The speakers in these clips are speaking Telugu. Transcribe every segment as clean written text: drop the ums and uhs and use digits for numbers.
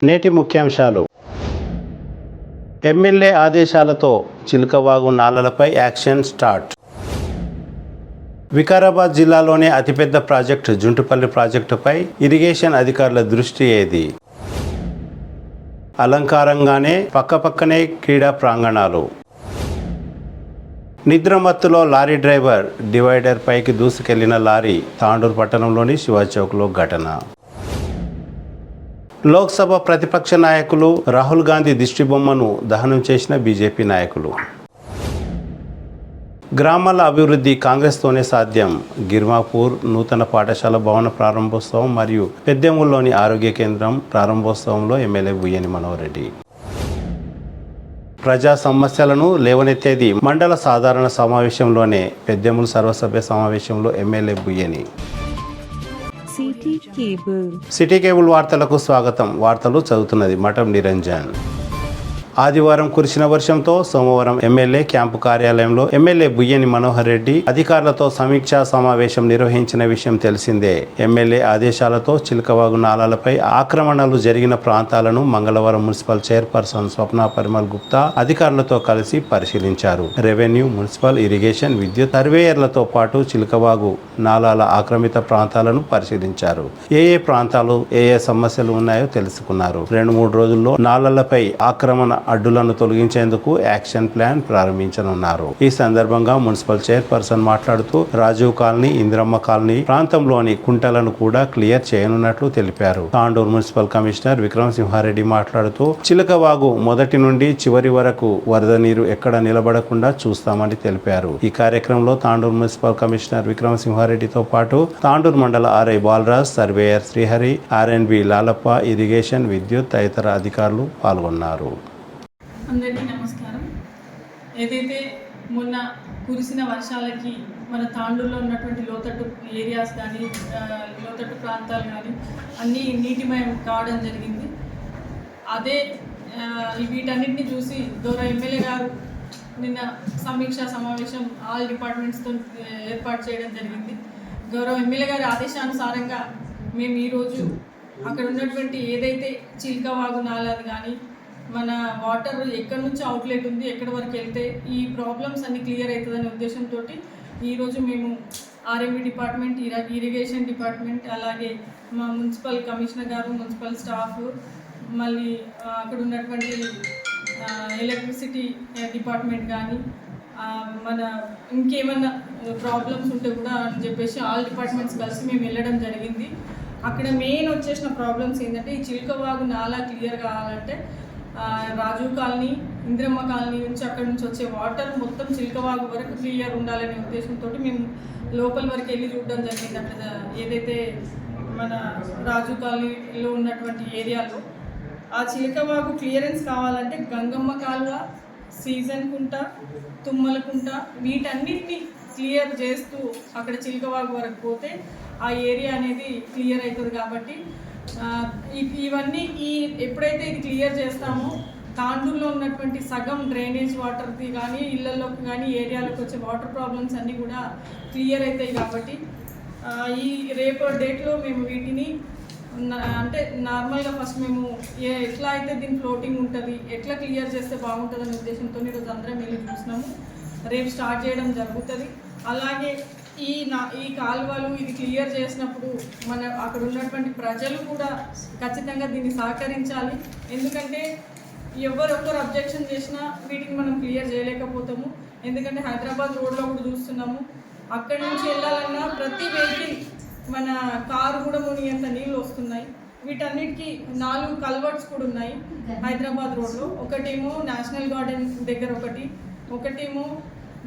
నేటి ముఖ్యాంశాలు. ఎమ్మెల్యే ఆదేశాలతో చిలకవాగు నాలలపై యాక్షన్ స్టార్ట్. వికారాబాద్ జిల్లాలోనే అతిపెద్ద ప్రాజెక్టు జుంటుపల్లి ప్రాజెక్టుపై ఇరిగేషన్ అధికారుల దృష్టి ఏది? అలంకారంగానే పక్కపక్కనే క్రీడా ప్రాంగణాలు. నిద్రమత్తులో లారీ డ్రైవర్ డివైడర్ పైకి దూసుకెళ్లిన లారీ తాండూరు పట్టణంలోని శివాచౌక్లో ఘటన. లోక్సభ ప్రతిపక్ష నాయకులు రాహుల్ గాంధీ దిష్టిబొమ్మను దహనం చేసిన బీజేపీ నాయకులు. గ్రామాల అభివృద్ధి కాంగ్రెస్తోనే సాధ్యం. గిర్మాపూర్ నూతన పాఠశాల భవన ప్రారంభోత్సవం మరియు పెద్దెముల్లోని ఆరోగ్య కేంద్రం ప్రారంభోత్సవంలో ఎమ్మెల్యే బుయ్యని మనోహర్ రెడ్డి. ప్రజా సమస్యలను లేవనెత్తేది మండల సాధారణ సమావేశంలోనే. పెద్దెముల్ సర్వసభ్య సమావేశంలో ఎమ్మెల్యే బుయ్యని. సిటీ కేబుల్ వార్తలకు స్వాగతం. వార్తలు చదువుతున్నది మఠం నిరంజన్. ఆదివారం కురిసిన వర్షంతో సోమవారం ఎమ్మెల్యే క్యాంపు కార్యాలయంలో ఎమ్మెల్యే బుయ్యని మనోహర్ రెడ్డి అధికారులతో సమీక్షా సమావేశం నిర్వహించిన విషయం తెలిసిందే. ఎమ్మెల్యే ఆదేశాలతో చిలకవాగు నాలాలపై ఆక్రమణలు జరిగిన ప్రాంతాలను మంగళవారం మున్సిపల్ చైర్పర్సన్ స్వప్న పరిమల్ గుప్తా అధికారులతో కలిసి పరిశీలించారు. రెవెన్యూ, మున్సిపల్, ఇరిగేషన్, విద్యుత్ సర్వేయర్లతో పాటు చిలకవాగు నాలాల ఆక్రమిత ప్రాంతాలను పరిశీలించారు. ఏ ప్రాంతాలు ఏ సమస్యలు ఉన్నాయో తెలుసుకున్నారు. 2-3 రోజుల్లో నాలాలపై ఆక్రమణ అడ్డులను తొలగించేందుకు యాక్షన్ ప్లాన్ ప్రారంభించనున్నారు. ఈ సందర్భంగా మున్సిపల్ చైర్పర్సన్ మాట్లాడుతూ రాజీవ్ కాలనీ, ఇందిరమ్మ కాలనీ ప్రాంతంలోని కుంటలను కూడా క్లియర్ చేయనున్నట్లు తెలిపారు. తాండూరు మున్సిపల్ కమిషనర్ విక్రమ్ సింహారెడ్డి మాట్లాడుతూ చిలకవాగు మొదటి నుండి చివరి వరకు వరద నీరు ఎక్కడ నిలబడకుండా చూస్తామని తెలిపారు. ఈ కార్యక్రమంలో తాండూరు మున్సిపల్ కమిషనర్ విక్రమ్ సింహారెడ్డితో పాటు తాండూరు మండల RI Balaraj, surveyor Srihari, RNB Lalappa, irrigation, విద్యుత్ తదితర అధికారులు పాల్గొన్నారు. అందరికీ నమస్కారం. ఏదైతే మొన్న కురిసిన వర్షాలకి మన తాండూరులో ఉన్నటువంటి లోతట్టు ఏరియాస్ కానీ లోతట్టు ప్రాంతాలు కానీ అన్నీ నీటిమయం కావడం జరిగింది. అదే వీటన్నిటిని చూసి గౌరవ ఎమ్మెల్యే గారు నిన్న సమీక్షా సమావేశం ఆల్ డిపార్ట్మెంట్స్తో ఏర్పాటు చేయడం జరిగింది. గౌరవ ఎమ్మెల్యే గారి ఆదేశానుసారంగా మేము ఈరోజు అక్కడ ఉన్నటువంటి ఏదైతే చిలకవాగు నాలాది కానీ మన వాటర్ ఎక్కడి నుంచి అవుట్లెట్ ఉంది, ఎక్కడి వరకు వెళ్తే ఈ ప్రాబ్లమ్స్ అన్ని క్లియర్ అవుతుందనే ఉద్దేశంతో ఈరోజు మేము ఆర్ఎంబి డిపార్ట్మెంట్, ఇరిగేషన్ డిపార్ట్మెంట్, అలాగే మా మున్సిపల్ కమిషనర్ గారు, మున్సిపల్ స్టాఫ్, మళ్ళీ అక్కడ ఉన్నటువంటి ఎలక్ట్రిసిటీ డిపార్ట్మెంట్ కానీ మన ఇంకేమన్నా ప్రాబ్లమ్స్ ఉంటే కూడా అని చెప్పేసి ఆల్ డిపార్ట్మెంట్స్ కలిసి మేము వెళ్ళడం జరిగింది. అక్కడ మెయిన్ వచ్చేసిన ప్రాబ్లమ్స్ ఏంటంటే ఈ చిలకవాగు నాలా క్లియర్ కావాలంటే రాజీవ్ కాలనీ, ఇందిరమ్మ కాలనీ నుంచి అక్కడి నుంచి వచ్చే వాటర్ మొత్తం చిలకవాగు వరకు క్లియర్ ఉండాలనే ఉద్దేశంతో మేము లోపల వరకు వెళ్ళి చూడడం జరిగింది. అక్కడ ఏదైతే మన రాజీవ్ కాలనీలో ఉన్నటువంటి ఏరియాలో ఆ చిలకవాగు క్లియరెన్స్ కావాలంటే గంగమ్మ కాలువ, సీజన్ కుంట, తుమ్మల కుంట వీటన్నిటిని క్లియర్ చేస్తూ అక్కడ చిలకవాగు వరకు పోతే ఆ ఏరియా అనేది క్లియర్ అవుతుంది. కాబట్టి ఇవన్నీ ఎప్పుడైతే ఇది క్లియర్ చేస్తామో తాండూరులో ఉన్నటువంటి సగం డ్రైనేజ్ వాటర్ది కానీ ఇళ్లలోకి కానీ ఏరియాలోకి వచ్చే వాటర్ ప్రాబ్లమ్స్ అన్నీ కూడా క్లియర్ అవుతాయి. కాబట్టి ఈ రేపు డేట్లో మేము వీటిని అంటే నార్మల్గా ఫస్ట్ మేము ఎట్లా అయితే దీని ఫ్లోటింగ్ ఉంటుంది, ఎట్లా క్లియర్ చేస్తే బాగుంటుంది అనే ఉద్దేశంతో ఈరోజు అందరం వెళ్ళి చూసినాము. రేపు స్టార్ట్ చేయడం జరుగుతుంది. అలాగే ఈ కాలువలు ఇది క్లియర్ చేసినప్పుడు మన అక్కడ ఉన్నటువంటి ప్రజలు కూడా ఖచ్చితంగా దీన్ని సహకరించాలి. ఎందుకంటే ఎవరొక్కరు అబ్జెక్షన్ చేసినా వీటిని మనం క్లియర్ చేయలేకపోతాము. ఎందుకంటే హైదరాబాద్ రోడ్లో కూడా చూస్తున్నాము, అక్కడి నుంచి వెళ్ళాలన్నా ప్రతి వెహికల్ మన కారు కూడా మునిగేంత నీళ్ళు వస్తున్నాయి. వీటన్నిటికీ 4 కల్వర్ట్స్ కూడా ఉన్నాయి హైదరాబాద్ రోడ్లో. ఒకటేమో నేషనల్ గార్డెన్ దగ్గర ఒకటేమో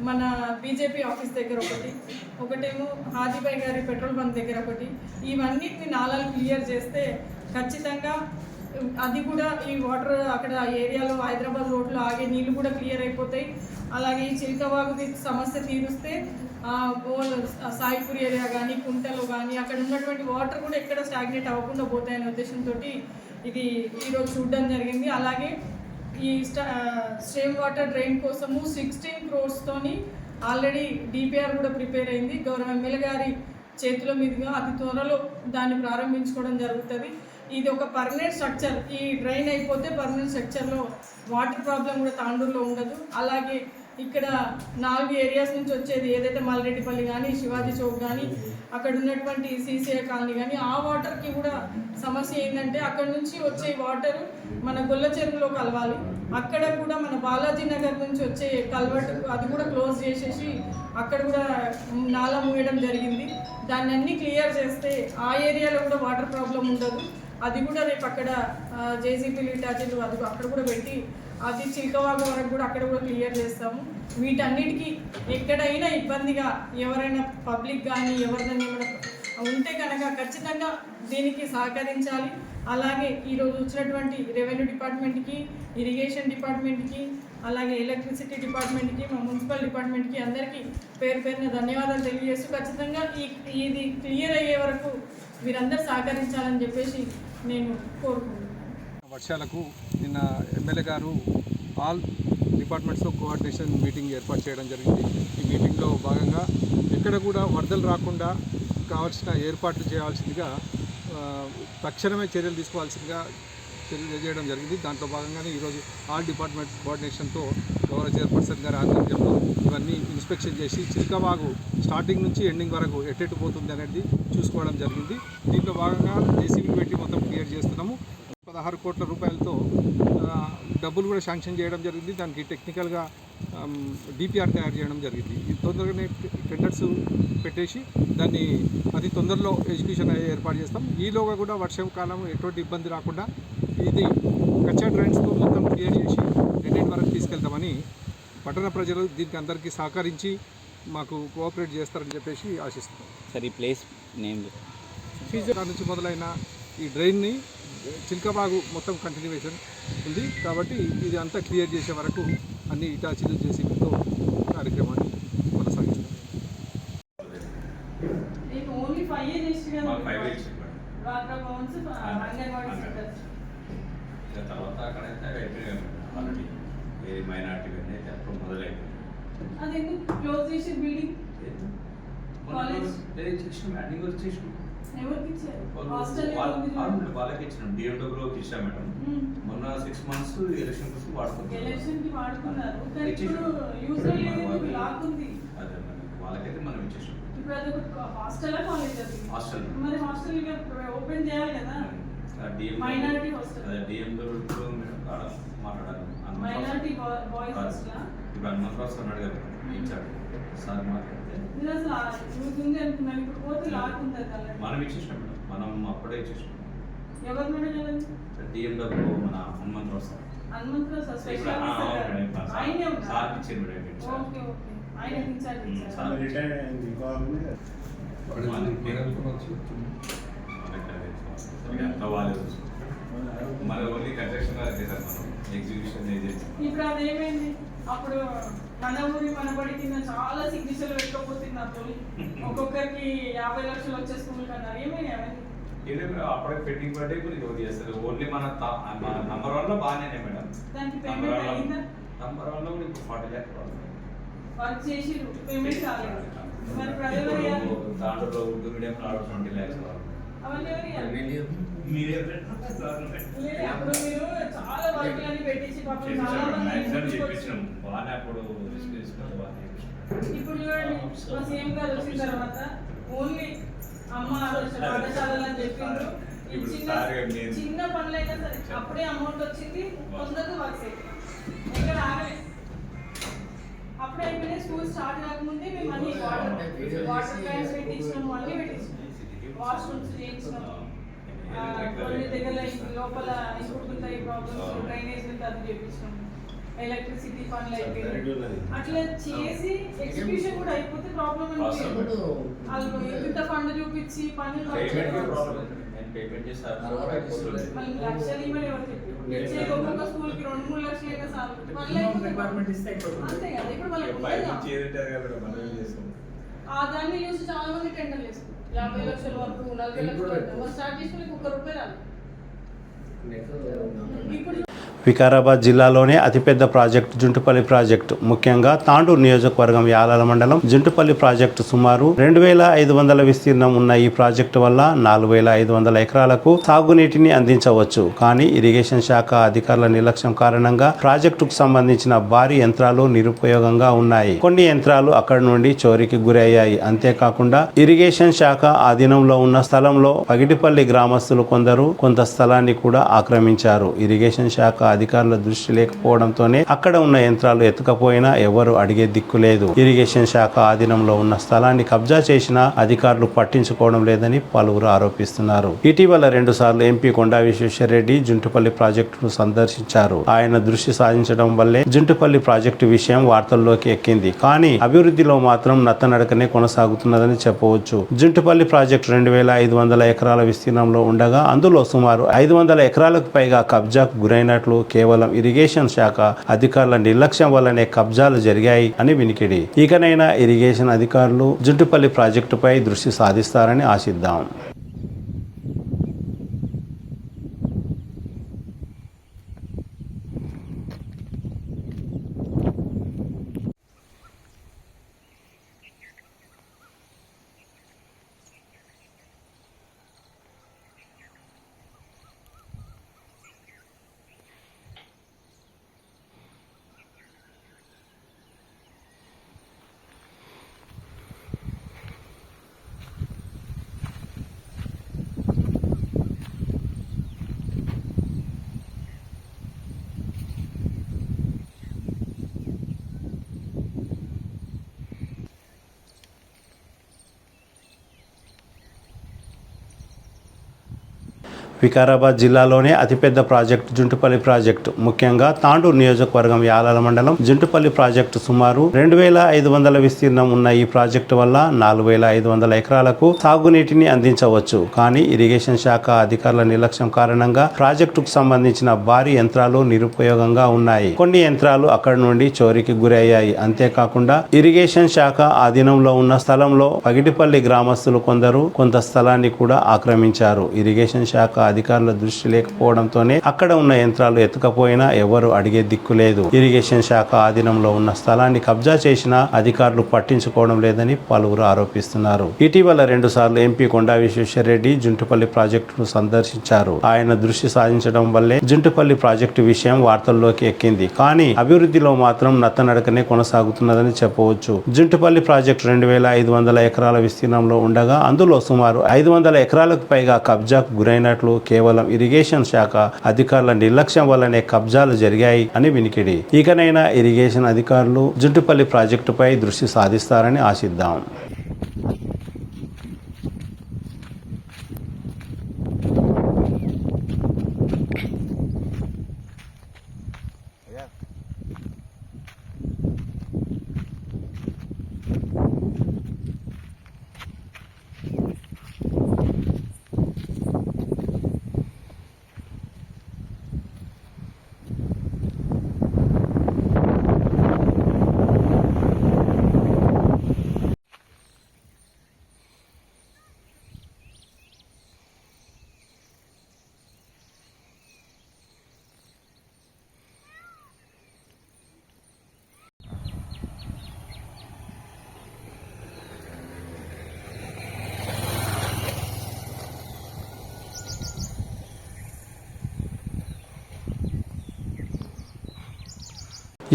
మన బీజేపీ ఆఫీస్ దగ్గర ఒకటేమో హాజీబాయ్ గారి పెట్రోల్ బంక్ దగ్గర ఇవన్నిటిని నాలాలు క్లియర్ చేస్తే ఖచ్చితంగా అది కూడా ఈ వాటర్ అక్కడ ఏరియాలో హైదరాబాద్ రోడ్లో ఆగే నీళ్ళు కూడా క్లియర్ అయిపోతాయి. అలాగే ఈ చిలకవాగు సమస్య తీరుస్తే సాయిపూర్ ఏరియా కానీ కుంటలో కానీ అక్కడ ఉన్నటువంటి వాటర్ కూడా ఎక్కడ స్టాగ్నేట్ అవ్వకుండా పోతాయనే ఉద్దేశంతో ఇది ఈరోజు చూడడం జరిగింది. అలాగే ఈ స్ట్రీమ్ వాటర్ డ్రైన్ కోసము 16 crores ఆల్రెడీ డిపిఆర్ కూడా ప్రిపేర్ అయింది. గౌరవ ఎమ్మెల్యే గారి చేతుల మీదుగా అతి త్వరలో దాన్ని ప్రారంభించుకోవడం జరుగుతుంది. ఇది ఒక పర్మనెంట్ స్ట్రక్చర్. ఈ డ్రైన్ అయిపోతే పర్మనెంట్ స్ట్రక్చర్లో వాటర్ ప్రాబ్లం కూడా తాండూరులో ఉండదు. అలాగే ఇక్కడ 4 ఏరియాస్ నుంచి వచ్చేది ఏదైతే మల్రెడ్డిపల్లి కానీ, శివాజీ చౌక్ కానీ, అక్కడ ఉన్నటువంటి సీసీఐ కాలనీ కానీ, ఆ వాటర్కి కూడా సమస్య ఏంటంటే అక్కడ నుంచి వచ్చే వాటర్ మన గొల్ల చెరువులో కలవాలి. అక్కడ కూడా మన బాలాజీ నగర్ నుంచి వచ్చే కల్వర్ట్ అది కూడా క్లోజ్ చేసేసి అక్కడ కూడా నాలా మూయడం జరిగింది. దాన్ని అన్నీ క్లియర్ చేస్తే ఆ ఏరియాలో కూడా వాటర్ ప్రాబ్లం ఉండదు. అది కూడా రేపు అక్కడ జేసీపీలు ఇటాచీలు అది అక్కడ కూడా పెట్టి అది చిల్కవాగ వరకు కూడా అక్కడ కూడా క్లియర్ చేస్తాము. వీటన్నిటికీ ఎక్కడైనా ఇబ్బందిగా ఎవరైనా పబ్లిక్ కానీ ఎవరిదైనా ఏమైనా ఉంటే కనుక ఖచ్చితంగా దీనికి సహకరించాలి. అలాగే ఈరోజు వచ్చినటువంటి రెవెన్యూ డిపార్ట్మెంట్కి, ఇరిగేషన్ డిపార్ట్మెంట్కి, అలాగే ఎలక్ట్రిసిటీ డిపార్ట్మెంట్కి, మా మున్సిపల్ డిపార్ట్మెంట్కి అందరికీ పేరు పేరున ధన్యవాదాలు తెలియజేస్తూ ఖచ్చితంగా ఇది క్లియర్ అయ్యే వరకు మీరందరూ సహకరించాలని చెప్పేసి నేను కోరుకుంటున్నాను. వర్షాలకు నిన్న ఎమ్మెల్యే గారు ఆల్ డిపార్ట్మెంట్స్తో కోఆర్డినేషన్ మీటింగ్ ఏర్పాటు చేయడం జరిగింది. ఈ మీటింగ్లో భాగంగా ఎక్కడ కూడా వరదలు రాకుండా కావాల్సిన ఏర్పాట్లు చేయాల్సిందిగా తక్షణమే చర్యలు తీసుకోవాల్సిందిగా తెలియజేయడం జరిగింది. దాంట్లో భాగంగానే ఈరోజు ఆల్ డిపార్ట్మెంట్ కోఆర్డినేషన్తో గౌరవ చైర్పర్సన్ గారి ఆధ్వర్యంలో ఇవన్నీ ఇన్స్పెక్షన్ చేసి చిల్కవాగు స్టార్టింగ్ నుంచి ఎండింగ్ వరకు ఎట్టెట్టు పోతుంది అనేది చూసుకోవడం జరిగింది. దీంట్లో భాగంగా జేసీబీ పెట్టి మొత్తం క్లియర్ చేస్తున్నాము. 16 కోట్ల రూపాయలతో డబ్బులు కూడా శాంక్షన్ చేయడం జరిగింది. దానికి టెక్నికల్గా డిపిఆర్ తయారు చేయడం జరిగింది. ఈ తొందరగానే టెండర్స్ పెట్టేసి దాన్ని అతి తొందరలో ఎగ్జిక్యూషన్ అయ్యే ఏర్పాటు చేస్తాం. ఈలోగా కూడా వర్షాకాలం ఎటువంటి ఇబ్బంది రాకుండా ఇది కచ్చా డ్రైన్స్తో మొత్తం క్లియర్ చేసి ఎండింగ్ వరకు తీసుకెళ్తామని పట్టణ ప్రజలు దీనికి అందరికీ సహకరించి మాకు కోఆపరేట్ చేస్తారని చెప్పేసి ఆశిస్తున్నాం. సార్ ఈ ప్లేస్ నేమ్ ఫీజర్ నుంచి మొదలైన ఈ డ్రైన్ని చిల్కబాగు మొత్తం కంటిన్యూవేషన్ ఉంది కాబట్టి ఇది అంతా క్లియర్ చేసే వరకు అన్ని ఇటాచీలు జేసీబీతో కార్యక్రమాన్ని కొనసాగిస్తాం. ఓన్లీ 5 చేసి తర్వాత అక్కడైతే అయిపోయాయి ఆల్రెడీ ఏ మైనార్టీ అయితే అప్పుడు మొదలైంది. అది ఎందుకు క్లోజ్ చేసి బిల్డింగ్ అన్ని వచ్చేసినాం. ఎవరికి ఇచ్చారు? వాళ్ళకి ఇచ్చినాం. డిఎండబ్ల్యూకి ఇచ్చాం మేడం. మొన్న 6 months ఎలక్షన్ కోసం వాడుతున్నాం. ఎలక్షన్ కి వాడుతున్నారు కానీ ఇప్పుడు యూజర్ లేదు, లాక్ ఉంది. అదే మేడం, వాళ్ళకైతే మనం ఇచ్చేసాం. ఇప్పుడు అది ఒక హాస్టలా కాలేజ్ అది? హాస్టల్. మరి హాస్టల్ ఓపెన్ చేయాలి కదా. Minority hostel. అదే డిఎండబ్ల్యూ మేడం కాడ మాట్లాడాలి. Minority boys hostel. ఇప్పుడు హనుమంతరావు సార్ అడిగారు ఇచ్చాడు సార్ మాట్లాడితే నేను అసలు యూజ్ ఉంది అనుకున్నాను. ఇప్పుడు పోతే లాక్ ఉంది కదా. మనం ఇచ్చేసాం మేడం. మనం అప్పుడే ఇచ్చేసాం. ఎవరు మేడం? డిఎండబ్ల్యూ మన Hanumantharao sir. Hanumantharao sir special ఆయన సార్ ఇచ్చారు మేడం. ఓకే ఓకే, ఆయన ఇన్ఛార్జ్ ఇచ్చారు. మన ఓన్లీ కన్స్ట్రక్షన్ చేశారు మనం, ఎగ్జిక్యూషన్ ఏజెన్సీ. ఇప్పుడు అదేమైంది? అప్పుడు మన ఊరి మన బడి కింద చాలా సిగ్నేచర్లు పెట్టకపోతున్నారు. ఒక్కొక్కరికి 50 లక్షలు వచ్చే స్కూల్ కన్నారు. ఏమైనా అప్పుడే పెండింగ్ పడే కొద్దిగా చేస్తారు. ఓన్లీ మన నంబర్ 1 లో బాగానే మేడం. దానికి పేమెంట్ అయిందా? నంబర్ 1 లో కూడా ఇప్పుడు 40 lakhs వర్క్ చేసి పేమెంట్ కాలేదు. మరి ప్రజలు దాంట్లో ఉర్దూ మీడియం 20 lakhs అవన్నీ మీరే అప్పుడు మీరు చాలా వర్క్లని పెట్టించి పాపం చాలా మంది చెప్పించినాం. బాగానే అప్పుడు ఇప్పుడు చూడండి, మా సీఎం గారు వచ్చిన తర్వాత ఓన్లీ అమ్మ పాఠశాలలు అని చెప్పిండ్రు. చిన్న పనులైనా సరే అప్పుడే అమౌంట్ వచ్చింది, తొందరగా వర్క్స్ అయిపోయింది. ఎక్కడ ఆగలే. అప్పుడే అయిపోయినాయి. స్కూల్ స్టార్ట్ కాకముందే మేము అన్ని వాటర్ ట్యాంక్స్ పెట్టించినాము, అన్ని పెట్టించినాము, వాష్రూమ్స్ చేయించినాము. కొన్ని దగ్గర లోపల ఇంకుడుతుంటాయి ప్రాబ్లమ్స్, డ్రైనేజ్ ఉంటుంది, అది చేయించినాము. ఎలక్ట్రిసిటీ పనులు అయిపోయింది. అట్లా చేసి ఎగ్జిక్యూషన్ కూడా అయిపోతే ప్రాబ్లం అనిపించదు. వాళ్ళు ఎంత ఫండ్ చూపించి పనులు మళ్ళీ లక్షలు ఇవ్వని ఎవరు చెప్పారు? ఒక్కొక్క స్కూల్ కి 2-3 లక్షలు అయినా సార్ అంతే కదా. ఇప్పుడు దాన్ని చూసి చాలా మంది టెండర్లు వేస్తారు. 50 లక్షల వరకు, 40 లక్షల వరకు స్టార్ట్ చేసుకుని 1 రూపాయి రాదు. ఇప్పుడు వికారాబాద్ జిల్లాలోనే అతిపెద్ద ప్రాజెక్టు జుంటుపల్లి ప్రాజెక్టు. ముఖ్యంగా తాండూరు నియోజకవర్గం యాలాల మండలం జుంటుపల్లి ప్రాజెక్టు సుమారు 2500 విస్తీర్ణం ఉన్న ఈ ప్రాజెక్టు వల్ల 4500 ఎకరాలకు సాగునీటిని అందించవచ్చు. కానీ ఇరిగేషన్ శాఖ అధికారుల నిర్లక్ష్యం కారణంగా ప్రాజెక్టుకు సంబంధించిన భారీ యంత్రాలు నిరుపయోగంగా ఉన్నాయి. కొన్ని యంత్రాలు అక్కడి నుండి చోరీకి గురయ్యాయి. అంతేకాకుండా ఇరిగేషన్ శాఖ ఆధీనంలో ఉన్న స్థలంలో పగిడిపల్లి గ్రామస్తులు కొంత స్థలాన్ని కూడా ఆక్రమించారు. ఇరిగేషన్ శాఖ అధికారుల దృష్టి లేకపోవడంతోనే అక్కడ ఉన్న యంత్రాలు ఎత్తుకపోయినా ఎవరు అడిగే దిక్కు లేదు. ఇరిగేషన్ శాఖ ఆధీనంలో ఉన్న స్థలాన్ని కబ్జా చేసినా అధికారులు పట్టించుకోవడం లేదని పలువురు ఆరోపిస్తున్నారు. ఇటీవల 2 సార్లు ఎంపీ కొండా విశ్వేశ్వరరెడ్డి జుంటుపల్లి ప్రాజెక్టును సందర్శించారు. ఆయన దృష్టి సాధించడం వల్లే జుంటుపల్లి ప్రాజెక్టు విషయం వార్తల్లోకి ఎక్కింది. కానీ అభివృద్ధిలో మాత్రం నత్తనడకనే కొనసాగుతున్నదని చెప్పవచ్చు. జుంటుపల్లి ప్రాజెక్టు 2500 ఎకరాల విస్తీర్ణంలో ఉండగా అందులో సుమారు 500 ఎకరాలకు పైగా కబ్జాకు గురైనట్లు కేవలం ఇరిగేషన్ శాఖ అధికారుల నిర్లక్ష్యం వల్లనే కబ్జాలు జరిగాయి అని వినికిడి. ఇకనైనా ఇరిగేషన్ అధికారులు జుంటుపల్లి ప్రాజెక్టుపై దృష్టి సాధిస్తారని ఆశిద్దాం. వికారాబాద్ జిల్లాలోనే అతిపెద్ద ప్రాజెక్టు జుంటుపల్లి ప్రాజెక్టు. ముఖ్యంగా తాండూరు నియోజకవర్గం యాలాల మండలం జుంటుపల్లి ప్రాజెక్టు సుమారు 2500 విస్తీర్ణం ఉన్న ఈ ప్రాజెక్టు వల్ల 4500 ఎకరాలకు సాగునీటిని అందించవచ్చు. కానీ ఇరిగేషన్ శాఖ అధికారుల నిర్లక్ష్యం కారణంగా ప్రాజెక్టుకు సంబంధించిన భారీ యంత్రాలు నిరుపయోగంగా ఉన్నాయి. కొన్ని యంత్రాలు అక్కడి నుండి చోరీకి గురయ్యాయి. అంతేకాకుండా ఇరిగేషన్ శాఖ ఆధీనంలో ఉన్న స్థలంలో పగిడిపల్లి గ్రామస్తులు కొంత స్థలాన్ని కూడా ఆక్రమించారు. ఇరిగేషన్ శాఖ అధికారుల దృష్టి లేకపోవడంతోనే అక్కడ ఉన్న యంత్రాలు ఎత్తుకపోయినా ఎవరు అడిగే దిక్కు లేదు. ఇరిగేషన్ శాఖ ఆధీనంలో ఉన్న స్థలాన్ని కబ్జా చేసినా అధికారులు పట్టించుకోవడం లేదని పలువురు ఆరోపిస్తున్నారు. ఇటీవల 2 సార్లు ఎంపీ కొండా విశ్వేశ్వరరెడ్డి జుంటుపల్లి ప్రాజెక్టును సందర్శించారు. ఆయన దృష్టి సాధించడం వల్లే జుంటుపల్లి ప్రాజెక్టు విషయం వార్తల్లోకి ఎక్కింది. కానీ అభివృద్ధిలో మాత్రం నత్తనడకనే కొనసాగుతున్నదని చెప్పవచ్చు. జుంటుపల్లి ప్రాజెక్టు 2500 ఎకరాల విస్తీర్ణంలో ఉండగా అందులో సుమారు 500 ఎకరాలకు పైగా కబ్జాకు గురైనట్లు కేవలం ఇరిగేషన్ శాఖ అధికారుల నిర్లక్ష్యం వల్లనే కబ్జాలు జరిగాయి అని వినికిడి. ఇకనైనా ఇరిగేషన్ అధికారులు జుంటుపల్లి ప్రాజెక్టుపై దృష్టి సాధిస్తారని ఆశిద్దాం.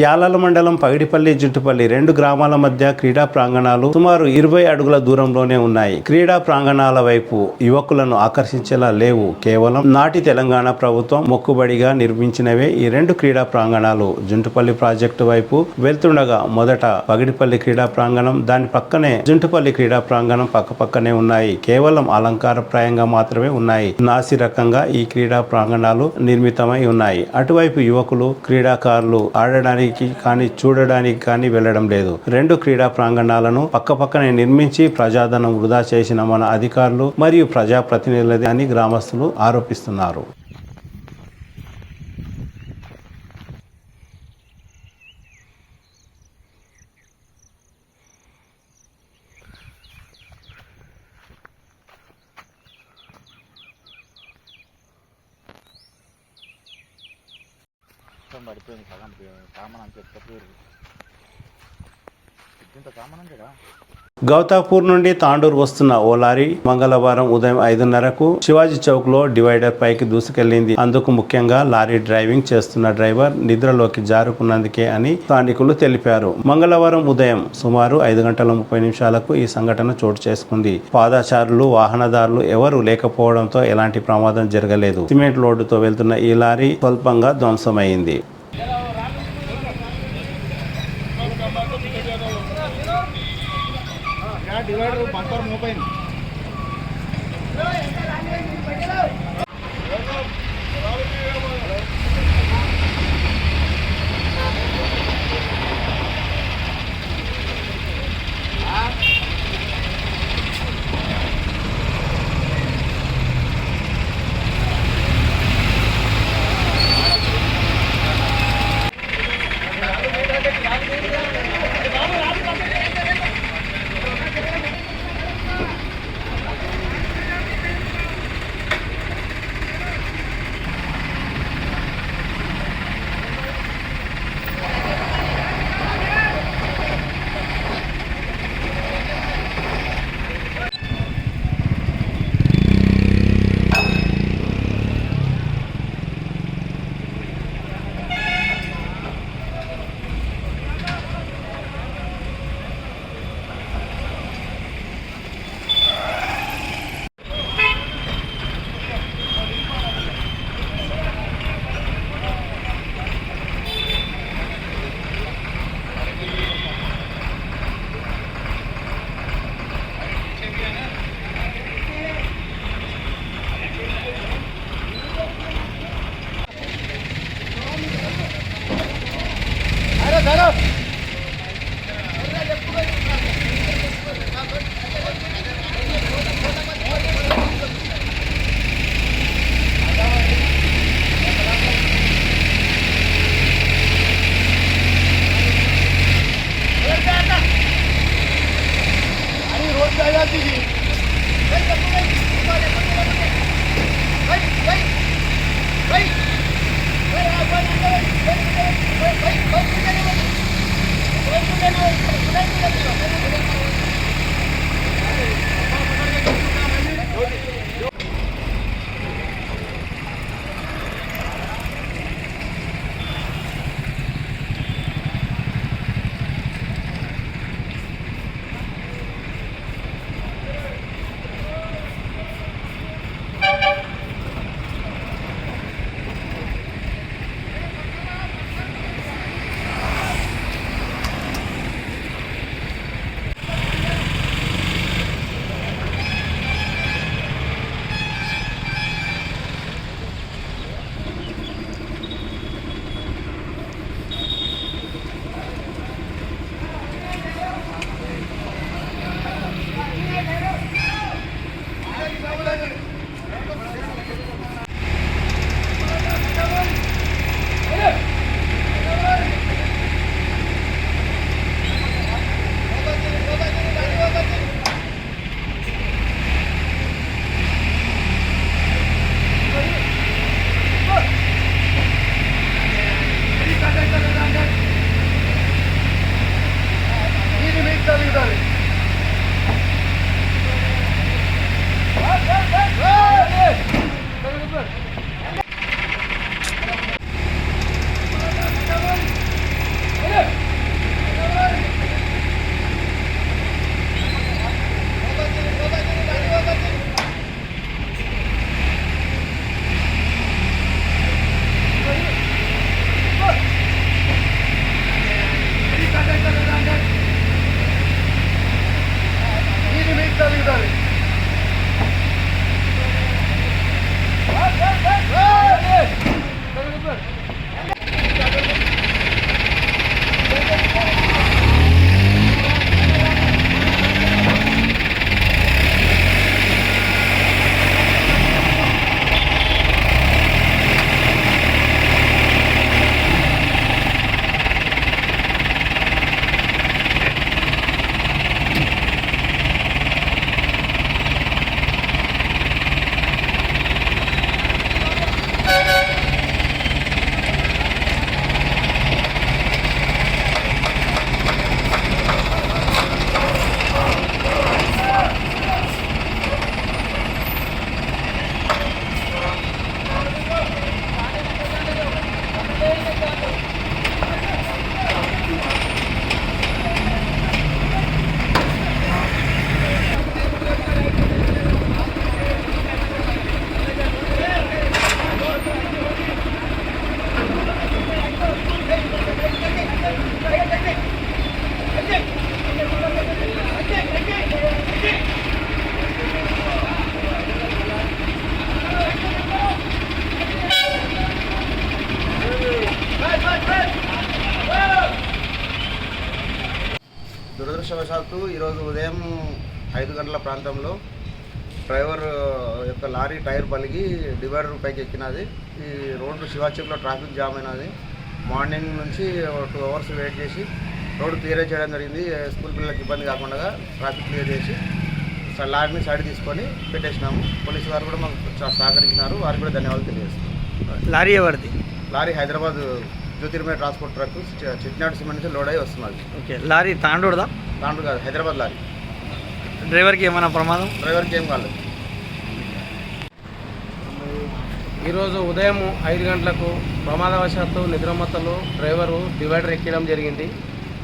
యాలాల మండలం పగిడిపల్లి జుంటుపల్లి 2 గ్రామాల మధ్య క్రీడా ప్రాంగణాలు సుమారు 20 అడుగుల దూరంలోనే ఉన్నాయి. క్రీడా ప్రాంగణాల వైపు యువకులను ఆకర్షించేలా లేవు. కేవలం నాటి తెలంగాణ ప్రభుత్వం మొక్కుబడిగా నిర్మించినవే ఈ 2 క్రీడా ప్రాంగణాలు. జుంటుపల్లి ప్రాజెక్టు వైపు వెళ్తుండగా మొదట పగిడిపల్లి క్రీడా ప్రాంగణం, దాని పక్కనే జుంటుపల్లి క్రీడా ప్రాంగణం పక్కపక్కనే ఉన్నాయి. కేవలం అలంకారప్రాయంగా మాత్రమే ఉన్నాయి. నాసి రకంగా ఈ క్రీడా ప్రాంగణాలు నిర్మితమై ఉన్నాయి. అటువైపు యువకులు, క్రీడాకారులు ఆడడానికి కానీ చూడడానికి కానీ వెళ్లడం లేదు. 2 క్రీడా ప్రాంగణాలను పక్కపక్కనే నిర్మించి ప్రజాధనం వృధా చేసిన మన అధికారులు మరియు ప్రజాప్రతినిధులది అని గ్రామస్తులు ఆరోపిస్తున్నారు. వర్షం పడిపోయింది సగం సామాన్ అంతా ఎత్తపోయారు ఇంత సామాన్ అంతేగా. గౌతాపూర్ నుండి తాండూరు వస్తున్న ఓ లారీ మంగళవారం ఉదయం 5:30కు శివాజీ చౌక్ లో డివైడర్ పైకి దూసుకెళ్లింది. అందుకు ముఖ్యంగా లారీ డ్రైవింగ్ చేస్తున్న డ్రైవర్ నిద్రలోకి జారుకున్నందుకే అని స్థానికులు తెలిపారు. మంగళవారం ఉదయం సుమారు 5:30 ఈ సంఘటన చోటు చేసుకుంది. పాదచారులు, వాహనదారులు ఎవరూ లేకపోవడంతో ఎలాంటి ప్రమాదం జరగలేదు. సిమెంట్ లోడుతో వెళ్తున్న ఈ లారీ స్వల్పంగా ధ్వంసమైంది. Divider bumper మోపోయింది. దురదృష్టవశాత్తు ఈరోజు ఉదయం 5 గంటల ప్రాంతంలో డ్రైవర్ యొక్క లారీ టైర్ పలిగి డివైడర్ పైకి ఎక్కినది. ఈ రోడ్డు శివాచీలో ట్రాఫిక్ జామ్ అయినది. మార్నింగ్ నుంచి 2 అవర్స్ వెయిట్ చేసి రోడ్డు క్లియర్ చేయడం జరిగింది. స్కూల్ పిల్లలకు ఇబ్బంది కాకుండా ట్రాఫిక్ క్లియర్ చేసి లారీని సైడ్ తీసుకొని పెట్టేసినాము. పోలీసు వారు కూడా మాకు సహకరించినారు. వారికి కూడా ధన్యవాదాలు తెలియజేస్తున్నాం. లారీ ఎవరిది? లారీ హైదరాబాద్ జ్యోతిర్మయ ట్రాన్స్పోర్ట్ ట్రక్ చిట్నాడు సిమెంట్ నుంచి లోడ్ అయి వస్తున్నది. Okay, lorry తాండూరుదా? తాండూరు కాదు, హైదరాబాద్ లారీ. డ్రైవర్కి ఏమైనా ప్రమాదం? డ్రైవర్కి ఏం కాలేదు. ఈరోజు ఉదయం 5 గంటలకు ప్రమాదవశాత్తు నిద్రమత్తలో డ్రైవరు డివైడర్ ఎక్కడం జరిగింది.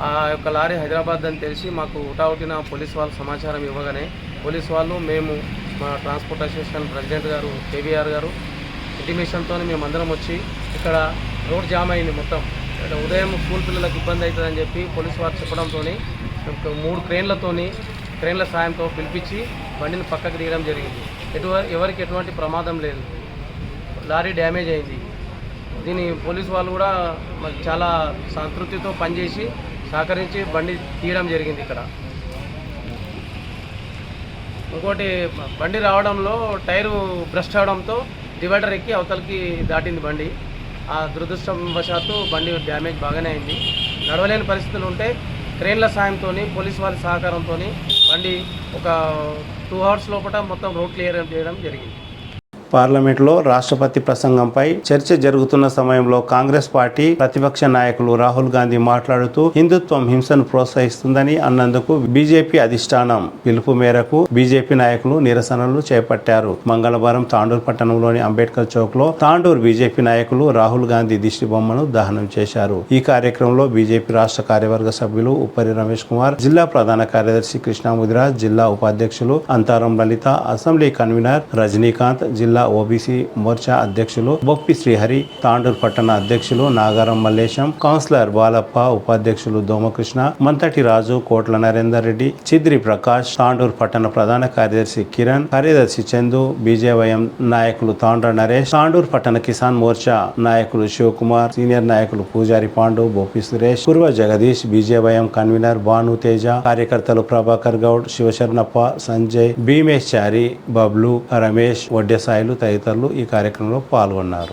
ఆ యొక్క లారీ హైదరాబాద్ అని తెలిసి మాకు హుటాహుటిన పోలీస్ వాళ్ళు సమాచారం ఇవ్వగానే పోలీస్ వాళ్ళు మేము మా ట్రాన్స్పోర్ట్ అసోసియేషన్ ప్రెసిడెంట్ గారు కేవీఆర్ గారు ఇంటిమేషన్తో మేమందరం వచ్చి ఇక్కడ రోడ్ జామ్ అయింది మొత్తం. ఉదయం స్కూల్ పిల్లలకు ఇబ్బంది అవుతుందని చెప్పి పోలీస్ వారు చెప్పడంతో 3 క్రేన్ల సాయంతో పిలిపించి బండిని పక్కకు తీయడం జరిగింది. ఎవరికి ఎటువంటి ప్రమాదం లేదు. లారీ డ్యామేజ్ అయింది. దీని పోలీసు వాళ్ళు కూడా చాలా సంతృప్తితో పనిచేసి సహకరించి బండి తీయడం జరిగింది. ఇక్కడ ఇంకోటి బండి రావడంలో టైరు బ్రస్ట్ అవడంతో డివైడర్ ఎక్కి అవతలకి దాటింది బండి. ఆ దురదృష్టవశాత్తు బండి డ్యామేజ్ బాగానే అయింది. నడవలేని పరిస్థితులు ఉంటే క్రేన్ల సాయంతో పోలీసు వారి సహకారంతో బండి ఒక 2 అవర్స్ లోపల మొత్తం రోడ్ క్లియర్ చేయడం జరిగింది. పార్లమెంట్లో రాష్ట్రపతి ప్రసంగంపై చర్చ జరుగుతున్న సమయంలో కాంగ్రెస్ పార్టీ ప్రతిపక్ష నాయకులు రాహుల్ గాంధీ మాట్లాడుతూ హిందుత్వం హింసను ప్రోత్సహిస్తుందని అన్నందుకు బీజేపీ అధిష్టానం పిలుపు మేరకు బీజేపీ నాయకులు నిరసనలు చేపట్టారు. మంగళవారం తాండూరు పట్టణంలోని అంబేద్కర్ చౌక్ లో తాండూరు బీజేపీ నాయకులు రాహుల్ గాంధీ దిష్టి బొమ్మను దహనం చేశారు. ఈ కార్యక్రమంలో బీజేపీ రాష్ట్ర కార్యవర్గ సభ్యులు ఉప్పరి రమేష్ కుమార్, జిల్లా ప్రధాన కార్యదర్శి కృష్ణ ముదిరాజ్, జిల్లా ఉపాధ్యక్షులు అంతారం లలిత, అసెంబ్లీ కన్వీనర్ రజనీకాంత్, జిల్లా ఓబీసీ మోర్చా అధ్యక్షులు బొప్పి శ్రీహరి, తాండూరు పట్టణ అధ్యక్షులు నాగారం మల్లేశం, కౌన్సిలర్ బాలప్ప, ఉపాధ్యక్షులు దోమకృష్ణ, మంతటి రాజు, కోట్ల నరేందర్ రెడ్డి, చిద్రి ప్రకాష్, తాండూరు పట్టణ ప్రధాన కార్యదర్శి కిరణ్, కార్యదర్శి చందు, బీజేవైఎం నాయకులు తాండ్ర నరేష్, తాండూరు పట్టణ కిసాన్ మోర్చా నాయకులు శివకుమార్, సీనియర్ నాయకులు పూజారి పాండు, బొప్పి సురేష్, పూర్వ జగదీష్, బీజేవైఎం కన్వీనర్ భాను తేజ, కార్యకర్తలు ప్రభాకర్ గౌడ్, శివశరణప్ప, సంజయ్, భీమేష్ చారి, బబ్లు, రమేష్, వడ్డెసాయిలు తదితరులు ఈ కార్యక్రమంలో పాల్గొన్నారు.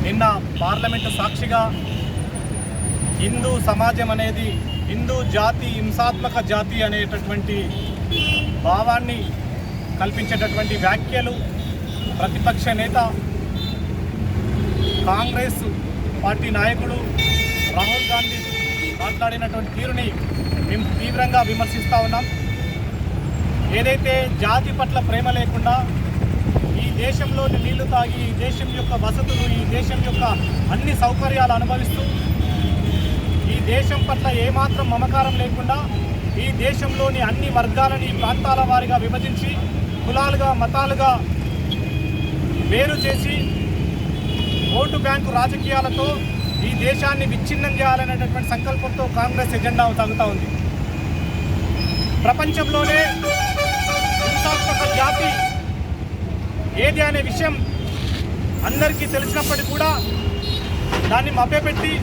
నిన్న పార్లమెంటు సాక్షిగా హిందూ సమాజం అనేది హిందూ జాతి హింసాత్మక జాతి అనేటటువంటి భావాన్ని కల్పించేటటువంటి వ్యాఖ్యలు ప్రతిపక్ష నేత కాంగ్రెస్ పార్టీ నాయకుడు రాహుల్ గాంధీ మాట్లాడినటువంటి తీరుని మేము తీవ్రంగా విమర్శిస్తూ ఉన్నాం. ఏదైతే జాతి పట్ల ప్రేమ లేకుండా ఈ దేశంలోని నీళ్లు తాగి ఈ దేశం యొక్క వసతులు ఈ దేశం యొక్క అన్ని సౌకర్యాలు అనుభవిస్తూ ఈ దేశం పట్ల ఏమాత్రం మమకారం లేకుండా ఈ దేశంలోని అన్ని వర్గాలని ప్రాంతాల వారిగా విభజించి కులాలుగా మతాలుగా వేరు చేసి ఓటు బ్యాంకు రాజకీయాలతో ఈ దేశాన్ని విచ్ఛిన్నం చేయాలనేటటువంటి సంకల్పంతో కాంగ్రెస్ ఎజెండా సాగుతూ ఉంది. ప్రపంచంలోనే హింసాత్మక జాతి ఏది అనే విషయం అందరికీ తెలిసినప్పటికీ కూడా దాన్ని మభ్యపెట్టి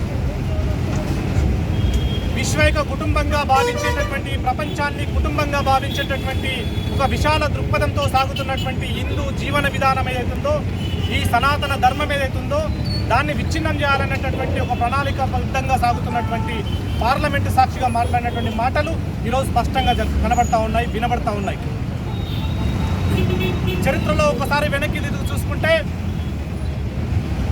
విశ్వైక కుటుంబంగా భావించేటటువంటి ప్రపంచాన్ని కుటుంబంగా భావించేటటువంటి ఒక విశాల దృక్పథంతో సాగుతున్నటువంటి హిందూ జీవన విధానం ఏదైతుందో ఈ సనాతన ధర్మం ఏదైతుందో దాన్ని విచ్ఛిన్నం చేయాలనేటటువంటి ఒక ప్రణాళికాబద్ధంగా సాగుతున్నటువంటి పార్లమెంటు సాక్షిగా మాట్లాడినటువంటి మాటలు ఈరోజు స్పష్టంగా కనబడతా ఉన్నాయి, వినబడతా ఉన్నాయి. చరిత్రలో ఒకసారి వెనక్కి తిరిగి చూసుకుంటే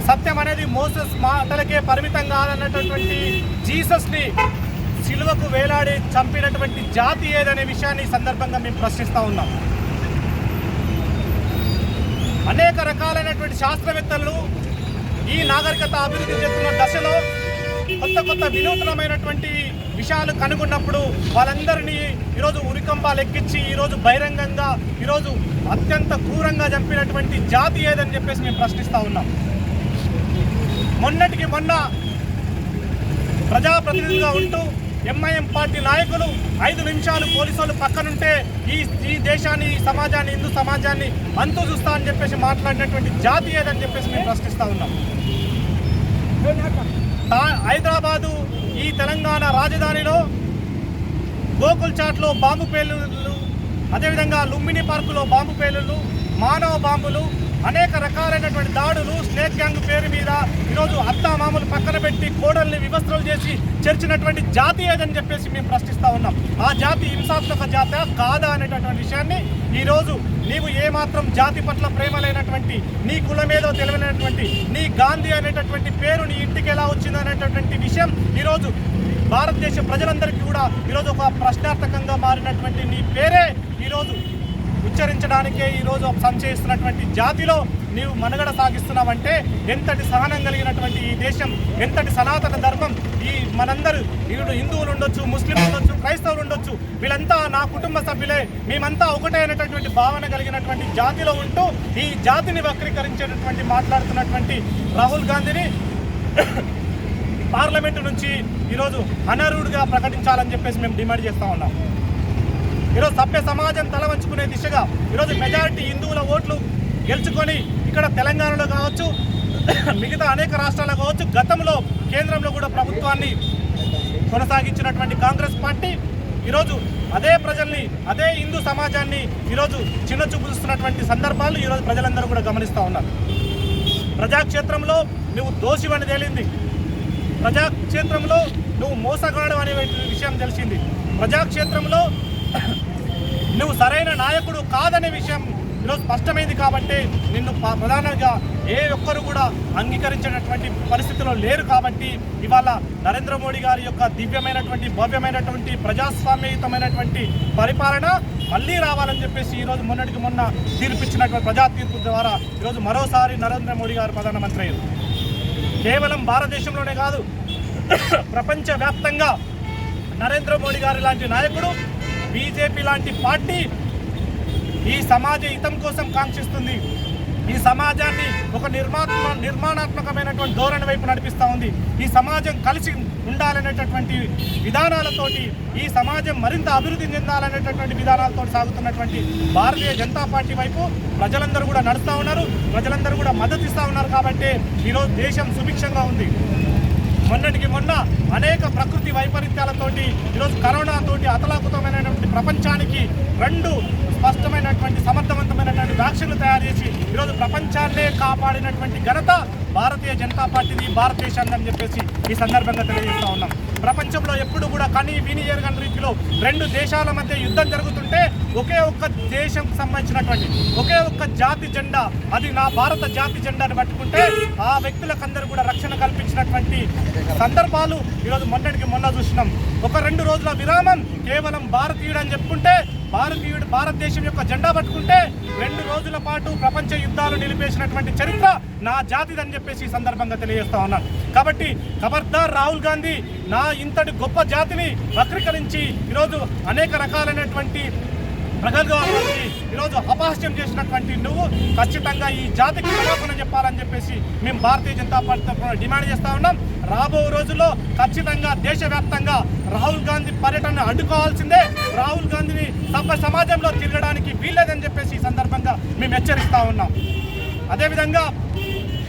సత్యం అనేది మోసెస్ మాటలకే పరిమితం కాదన్నటువంటి జీసస్ని సిలువకు వేలాడి చంపినటువంటి జాతి ఏదనే విషయాన్ని సందర్భంగా మేము ప్రశ్నిస్తూ ఉన్నాం. అనేక రకాలైనటువంటి శాస్త్రవేత్తలు ఈ నాగరికత అభివృద్ధి చెందుతున్న దశలో కొత్త వినూతనమైనటువంటి విషయాలు కనుగొన్నప్పుడు వాళ్ళందరినీ ఈరోజు ఉరికంబాలు ఎక్కించి ఈరోజు బహిరంగంగా ఈరోజు అత్యంత క్రూరంగా చంపినటువంటి జాతి ఏదని చెప్పేసి మేము ప్రశ్నిస్తూ ఉన్నాం. మొన్నటికి మొన్న ప్రజాప్రతినిధిగా ఉంటూ ఎంఐఎం పార్టీ నాయకులు 5 నిమిషాలు పోలీసు వాళ్ళు పక్కనుంటే ఈ దేశాన్ని ఈ సమాజాన్ని హిందూ సమాజాన్ని అంతు చూస్తా అని చెప్పేసి మాట్లాడినటువంటి జాతి ఏదని చెప్పేసి మేము ప్రశ్నిస్తూ ఉన్నాం. హైదరాబాదు ఈ తెలంగాణ రాజధానిలో గోకుల్ చాట్లో బాంబు పేలుళ్ళు, అదేవిధంగా లుంబిని పార్కులో బాంబు పేలుళ్ళు, మానవ బాంబులు, అనేక రకాలైనటువంటి దాడులు స్నేక్ గ్యాంగ్ పేరు మీద ఈరోజు అత్తామామూలు పక్కన పెట్టి కోడల్ని వివస్త్రలు చేసి చేర్చినటువంటి జాతి ఏదని చెప్పేసి మేము ప్రశ్నిస్తూ ఉన్నాం. ఆ జాతి హింసాత్మక జాతి కాదా అనేటటువంటి విషయాన్ని ఈరోజు నీవు ఏమాత్రం జాతి పట్ల ప్రేమ లేనటువంటి, నీ కులమేదో తెలియనటువంటి, నీ గాంధీ అనేటటువంటి పేరు నీ ఇంటికి ఎలా వచ్చింది అనేటటువంటి విషయం ఈరోజు భారతదేశ ప్రజలందరికీ కూడా ఈరోజు ఒక ప్రశ్నార్థకంగా మారినటువంటి నీ పేరే ఈరోజు ఉచ్చరించడానికే ఈరోజు సంచయిస్తున్నటువంటి జాతిలో నీవు మనుగడ సాగిస్తున్నావంటే ఎంతటి సహనం కలిగినటువంటి ఈ దేశం, ఎంతటి సనాతన ధర్మం, ఈ మనందరూ హిందువులు ఉండొచ్చు, ముస్లింలు ఉండొచ్చు, క్రైస్తవులు ఉండొచ్చు, వీళ్ళంతా నా కుటుంబ సభ్యులే, మేమంతా ఒకటే అనేటటువంటి భావన కలిగినటువంటి జాతిలో ఉంటూ ఈ జాతిని వక్రీకరించేటటువంటి మాట్లాడుతున్నటువంటి రాహుల్ గాంధీని పార్లమెంటు నుంచి ఈరోజు అనర్హుడిగా ప్రకటించాలని చెప్పేసి మేము డిమాండ్ చేస్తూ ఉన్నాం. ఈరోజు సభ్య సమాజం తల వంచుకునే దిశగా ఈరోజు మెజారిటీ హిందువుల ఓట్లు గెలుచుకొని ఇక్కడ తెలంగాణలో కావచ్చు, మిగతా అనేక రాష్ట్రాల్లో కావచ్చు, గతంలో కేంద్రంలో కూడా ప్రభుత్వాన్ని కొనసాగించినటువంటి కాంగ్రెస్ పార్టీ ఈరోజు అదే ప్రజల్ని, అదే హిందూ సమాజాన్ని ఈరోజు చిన్నచూపు చూస్తున్నటువంటి సందర్భాలు ఈరోజు ప్రజలందరూ కూడా గమనిస్తూ ఉన్నారు. ప్రజాక్షేత్రంలో నువ్వు దోషివని తేలింది, ప్రజాక్షేత్రంలో నువ్వు మోసగాడు అనే విషయం తెలిసింది, ప్రజాక్షేత్రంలో నువ్వు సరైన నాయకుడు కాదనే విషయం ఈరోజు స్పష్టమైంది. కాబట్టి నిన్ను ప్రధానంగా ఏ ఒక్కరు కూడా అంగీకరించేటటువంటి పరిస్థితిలో లేరు. కాబట్టి ఇవాళ నరేంద్ర మోడీ గారి యొక్క దివ్యమైనటువంటి భవ్యమైనటువంటి ప్రజాస్వామ్యయుతమైనటువంటి పరిపాలన మళ్ళీ రావాలని చెప్పేసి ఈరోజు మొన్నటికి మొన్న తీర్పిచ్చినటువంటి ప్రజా తీర్పు ద్వారా ఈరోజు మరోసారి నరేంద్ర మోడీ గారు ప్రధానమంత్రి అయ్యారు. కేవలం భారతదేశంలోనే కాదు, ప్రపంచవ్యాప్తంగా నరేంద్ర మోడీ గారి లాంటి నాయకుడు, బీజేపీ లాంటి పార్టీ ఈ సమాజ హితం కోసం కాంక్షిస్తుంది. ఈ సమాజాన్ని ఒక నిర్మాణాత్మకమైనటువంటి ధోరణి వైపు నడిపిస్తూ ఉంది. ఈ సమాజం కలిసి ఉండాలనేటటువంటి విధానాలతోటి, ఈ సమాజం మరింత అభివృద్ధి చెందాలనేటటువంటి విధానాలతో సాగుతున్నటువంటి భారతీయ జనతా పార్టీ వైపు ప్రజలందరూ కూడా నడుస్తూ ఉన్నారు, ప్రజలందరూ కూడా మద్దతు ఇస్తూ ఉన్నారు. కాబట్టి ఈరోజు దేశం సుభిక్షంగా ఉంది. మొన్నటికి మొన్న అనేక ప్రకృతి వైపరీత్యాలతోటి ఈరోజు కరోనాతోటి అతలాకుతమైనటువంటి ప్రపంచానికి 2 స్పష్టమైనటువంటి సమర్థవంతమైనటువంటి వ్యాక్సిన్లు తయారు చేసి ఈరోజు ప్రపంచాన్నే కాపాడినటువంటి ఘనత భారతీయ జనతా పార్టీది, భారతదేశాన్ని అని చెప్పేసి ఈ సందర్భంగా తెలియజేస్తూ ఉన్నాం. ప్రపంచంలో ఎప్పుడు కూడా కని విని ఎరగని రీతిలో 2 దేశాల మధ్య యుద్ధం జరుగుతుంటే ఒకే ఒక్క దేశంకు సంబంధించినటువంటి ఒకే ఒక్క జాతి జెండా, అది నా భారత జాతి జెండాను పట్టుకుంటే ఆ వ్యక్తులకందరూ కూడా రక్షణ కల్పించినటువంటి సందర్భాలు ఈరోజు మొన్నటికి మొన్న చూసినాం. ఒక 2 రోజుల విరామం కేవలం భారతీయుడు అని చెప్పుకుంటే భారతదేశం యొక్క జెండా పట్టుకుంటే 2 రోజుల పాటు ప్రపంచ యుద్ధాలు నిలిపేసినటువంటి చరిత్ర నా జాతిదని చెప్పేసి ఈ సందర్భంగా తెలియజేస్తా ఉన్నాను. కాబట్టి ఖబర్దార్ రాహుల్ గాంధీ, నా ఇంతటి గొప్ప జాతిని వక్రీకరించి ఈరోజు అనేక రకాలైనటువంటి ప్రగల్భాలకి ఈరోజు అపహాస్యం చేసినటువంటి నువ్వు ఖచ్చితంగా ఈ జాతికి క్షమాపణ చెప్పాలని చెప్పేసి మేము భారతీయ జనతా పార్టీ తరఫున డిమాండ్ చేస్తూ ఉన్నాం. రాబో రోజుల్లో ఖచ్చితంగా దేశవ్యాప్తంగా రాహుల్ గాంధీ పర్యటన అడ్డుకోవాల్సిందే. రాహుల్ గాంధీని సమాజంలో తిరగడానికి వీల్లేదని చెప్పేసి ఈ సందర్భంగా మేము హెచ్చరిస్తూ ఉన్నాం. అదేవిధంగా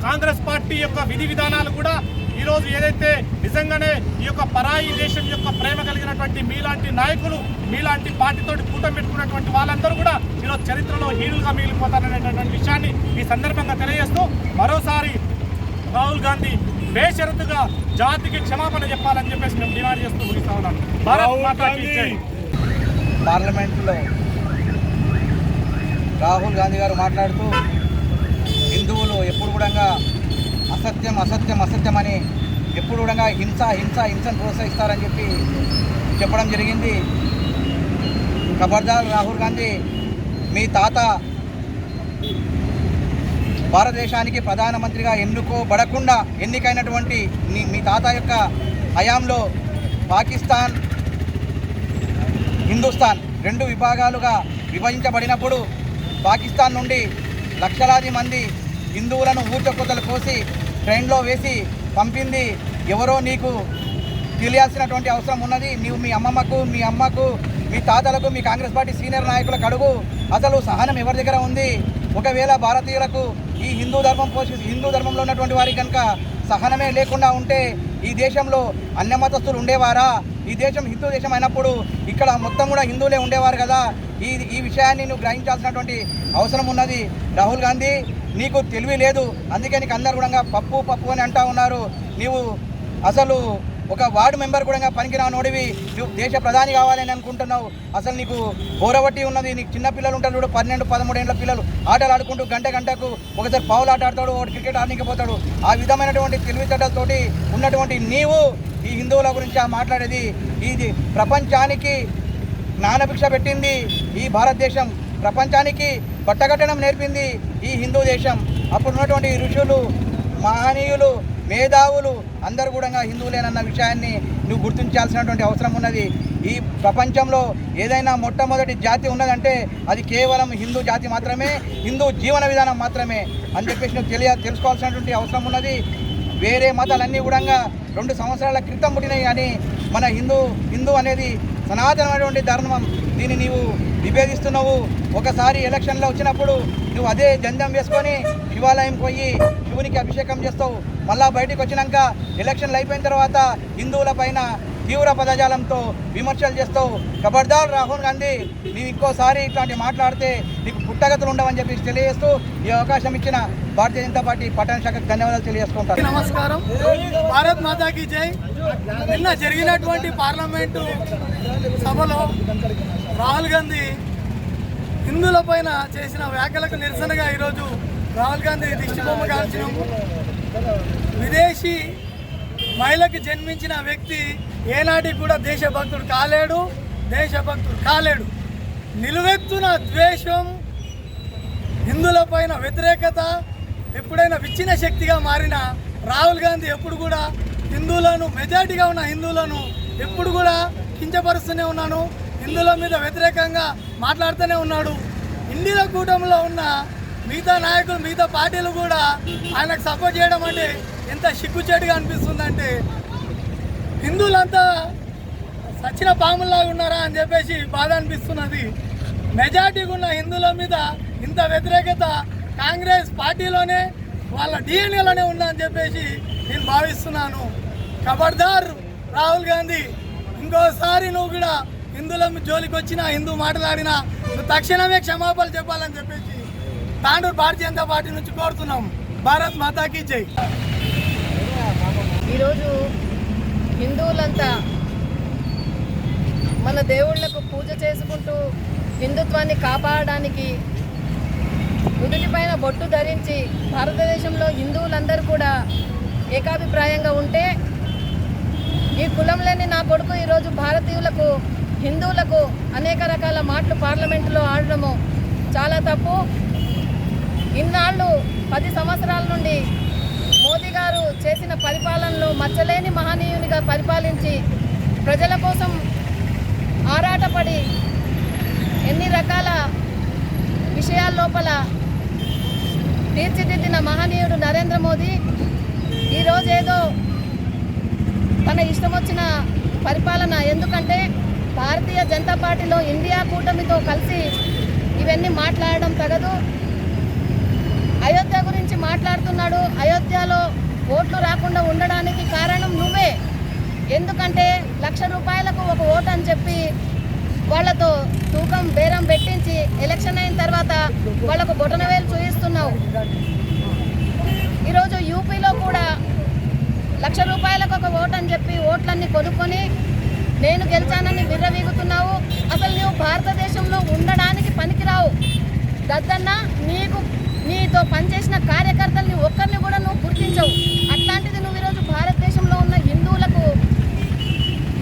కాంగ్రెస్ పార్టీ యొక్క విధి విధానాలు కూడా ఈరోజు ఏదైతే నిజంగానే ఈ యొక్క పరాయి దేశం యొక్క ప్రేమ కలిగినటువంటి మీలాంటి నాయకులు, మీలాంటి పార్టీతోటి కూటమి పెట్టుకున్నటువంటి వాళ్ళందరూ కూడా ఈరోజు చరిత్రలో హీరోలుగా మిగిలిపోతారనేటటువంటి విషయాన్ని ఈ సందర్భంగా తెలియజేస్తూ మరోసారి రాహుల్ గాంధీ బేషరతుగా జాతికి క్షమాపణ చెప్పాలని చెప్పేసి మేము డిమాండ్ చేస్తూ ముగిస్తా ఉన్నాం. భారత్ మాతా కీ జై. పార్లమెంట్లో రాహుల్ గాంధీ గారు మాట్లాడుతూ హిందువులు ఎప్పుడు కూడా అసత్యం అసత్యం అసత్యం అని ఎప్పుడు కూడా హింసను ప్రోత్సహిస్తారని చెప్పడం జరిగింది. ఖబర్దార్ రాహుల్ గాంధీ, మీ తాత భారతదేశానికి ప్రధానమంత్రిగా ఎన్నుకోబడకుండా ఎన్నికైనటువంటి మీ తాత యొక్క హయాంలో పాకిస్తాన్, హిందుస్థాన్ 2 విభాగాలుగా విభజించబడినప్పుడు పాకిస్తాన్ నుండి లక్షలాది మంది హిందువులను ఊచకొతలు కోసి ట్రైన్లో వేసి పంపింది ఎవరో నీకు తెలియాల్సినటువంటి అవసరం ఉన్నది. నీవు మీ అమ్మమ్మకు, మీ అమ్మకు, మీ తాతలకు, మీ కాంగ్రెస్ పార్టీ సీనియర్ నాయకులకు అడుగు, అసలు సహనం ఎవరి దగ్గర ఉంది? ఒకవేళ భారతీయులకు ఈ హిందూ ధర్మంలో ఉన్నటువంటి వారికి కనుక సహనమే లేకుండా ఉంటే ఈ దేశంలో అన్య మతస్థులు ఉండేవారా? ఈ దేశం హిందూ దేశం అయినప్పుడు ఇక్కడ మొత్తం కూడా హిందువులే ఉండేవారు కదా. ఈ విషయాన్ని నువ్వు గ్రహించాల్సినటువంటి అవసరం ఉన్నది. రాహుల్ గాంధీ, నీకు తెలివి లేదు, అందుకే నీకు అందరు కూడా పప్పు అని అంటా ఉన్నారు. నీవు అసలు ఒక వార్డు మెంబర్ కూడా పనికిరానోడివి, నువ్వు దేశ ప్రధాని కావాలని అనుకుంటున్నావు. అసలు నీకు బోరవట్టి ఉన్నది. నీకు చిన్న పిల్లలు ఉంటారు చూడు, 12-13 ఏళ్ళ పిల్లలు ఆటలు ఆడుకుంటూ గంటకు ఒకసారి పావులు ఆట ఆడతాడు, ఒకటి క్రికెట్ ఆడనికపోతాడు. ఆ విధమైనటువంటి తెలివితేటలతోటి ఉన్నటువంటి నీవు ఈ హిందువుల గురించి మాట్లాడేది. ఇది ప్రపంచానికి జ్ఞానభిక్ష పెట్టింది ఈ భారతదేశం, ప్రపంచానికి బట్టగట్టడం నేర్పింది ఈ హిందూ దేశం. అప్పుడు ఉన్నటువంటి ఋషులు, మహనీయులు, మేధావులు అందరూ కూడా హిందువులేనన్న విషయాన్ని నువ్వు గుర్తించాల్సినటువంటి అవసరం ఉన్నది. ఈ ప్రపంచంలో ఏదైనా మొట్టమొదటి జాతి ఉన్నదంటే అది కేవలం హిందూ జాతి మాత్రమే, హిందూ జీవన విధానం మాత్రమే అని చెప్పేసి నువ్వు తెలుసుకోవాల్సినటువంటి అవసరం ఉన్నది. వేరే మతాలన్నీ కూడా 2 సంవత్సరాల క్రితం పుట్టినాయి, కానీ మన హిందూ అనేది సనాతనమైనటువంటి ధర్మం. దీన్ని నీవు విభేదిస్తున్నావు. ఒకసారి ఎలక్షన్లో వచ్చినప్పుడు నువ్వు అదే జందం వేసుకొని శివాలయం పోయి శివునికి అభిషేకం చేస్తావు. మళ్ళా బయటకు వచ్చినాక ఎలక్షన్లు అయిపోయిన తర్వాత హిందువుల పైన తీవ్ర పదజాలంతో విమర్శలు చేస్తావు. ఖబర్దార్ రాహుల్ గాంధీ, నీవు ఇంకోసారి ఇట్లాంటి మాట్లాడితే నీకు పుట్టగతులు ఉండవని చెప్పి తెలియజేస్తూ ఈ అవకాశం ఇచ్చిన భారతీయ జనతా పార్టీ పట్టణ శాఖకు ధన్యవాదాలు తెలియజేసుకుంటాను. నమస్కారం. భారత్ మాతాకి జై. నిన్న జరిగినటువంటి పార్లమెంటు సభలో రాహుల్ గాంధీ హిందువుల పైన చేసిన వ్యాఖ్యలకు నిరసనగా ఈరోజు రాహుల్ గాంధీ దిష్టిబొమ్మ కాల్చినాము. విదేశీ మహిళకి జన్మించిన వ్యక్తి ఏనాటికి కూడా దేశభక్తుడు కాలేడు. నిలువెత్తున ద్వేషం, హిందువుల పైన వ్యతిరేకత ఎప్పుడైనా విచ్ఛిన్న శక్తిగా మారిన రాహుల్ గాంధీ ఎప్పుడు కూడా హిందువులను, మెజారిటీగా ఉన్న హిందువులను ఎప్పుడు కూడా కించపరుస్తూనే ఉన్నాను, హిందువుల మీద వ్యతిరేకంగా మాట్లాడుతూనే ఉన్నాడు. ఇండియా కూటమిలో ఉన్న మిగతా నాయకులు, మిగతా పార్టీలు కూడా ఆయనకు సపోర్ట్ చేయడం అంటే ఎంత సిగ్గుచేటుగా అనిపిస్తుందంటే, హిందువులంతా సచిన పాముల్లాగా ఉన్నారా అని చెప్పేసి బాధ అనిపిస్తున్నది. మెజార్టీగా ఉన్న హిందువుల మీద ఇంత వ్యతిరేకత కాంగ్రెస్ పార్టీలోనే, వాళ్ళ డిఎన్ఏలోనే ఉందని చెప్పేసి నేను భావిస్తున్నాను. ఖబర్దార్ రాహుల్ గాంధీ, ఇంకోసారి నువ్వు కూడా హిందువుల జోలికి వచ్చినా, హిందూ మాట్లాడినా నువ్వు తక్షణమే క్షమాపణలు చెప్పాలని చెప్పేసి తాండూరు భారతీయ జనతా పార్టీ నుంచి కోరుతున్నాం. భారత్ మాతాకి జై. ఈరోజు హిందువులంతా మన దేవుళ్లకు పూజ చేసుకుంటూ హిందుత్వాన్ని కాపాడడానికి నుదుటిపైన బొట్టు ధరించి భారతదేశంలో హిందువులందరూ కూడా ఏకాభిప్రాయంగా ఉంటే ఈ కులం లేని నా కొడుకు ఈరోజు భారతీయులకు, హిందువులకు అనేక రకాల మాటలు పార్లమెంటులో ఆడడము చాలా తప్పు. ఇన్నాళ్ళు 10 సంవత్సరాల నుండి మోదీ గారు చేసిన పరిపాలనలో మచ్చలేని మహనీయునిగా పరిపాలించి ప్రజల కోసం ఆరాటపడి ఎన్ని రకాల విషయాల లోపల తీర్చిదిద్దిన మహనీయుడు నరేంద్ర మోదీ ఈరోజు ఏదో తన ఇష్టం వచ్చిన పరిపాలన, ఎందుకంటే భారతీయ జనతా పార్టీలో ఇండియా కూటమితో కలిసి ఇవన్నీ మాట్లాడడం తగదు. అయోధ్య గురించి మాట్లాడుతున్నాడు. అయోధ్యలో ఓట్లు రాకుండా ఉండడానికి కారణం నువ్వే. ఎందుకంటే ₹1,00,000 ఒక ఓటు అని చెప్పి వాళ్ళతో తూకం బేరం పెట్టించి ఎలక్షన్ అయిన తర్వాత వాళ్ళకు బొటనవేలు చూపిస్తున్నావు. ఈరోజు యూపీలో కూడా ₹1,00,000 ఒక ఓటు అని చెప్పి ఓట్లన్నీ కొనుక్కొని నేను గెలిచానని విర్రవీగుతున్నావు. అసలు నువ్వు భారతదేశంలో ఉండడానికి పనికిరావు. దద్దన్న, నీతో పనిచేసిన కార్యకర్తల్ని ఒక్కరిని కూడా నువ్వు గుర్తించవు. అట్లాంటిది నువ్వు ఈరోజు భారతదేశంలో ఉన్న హిందువులకు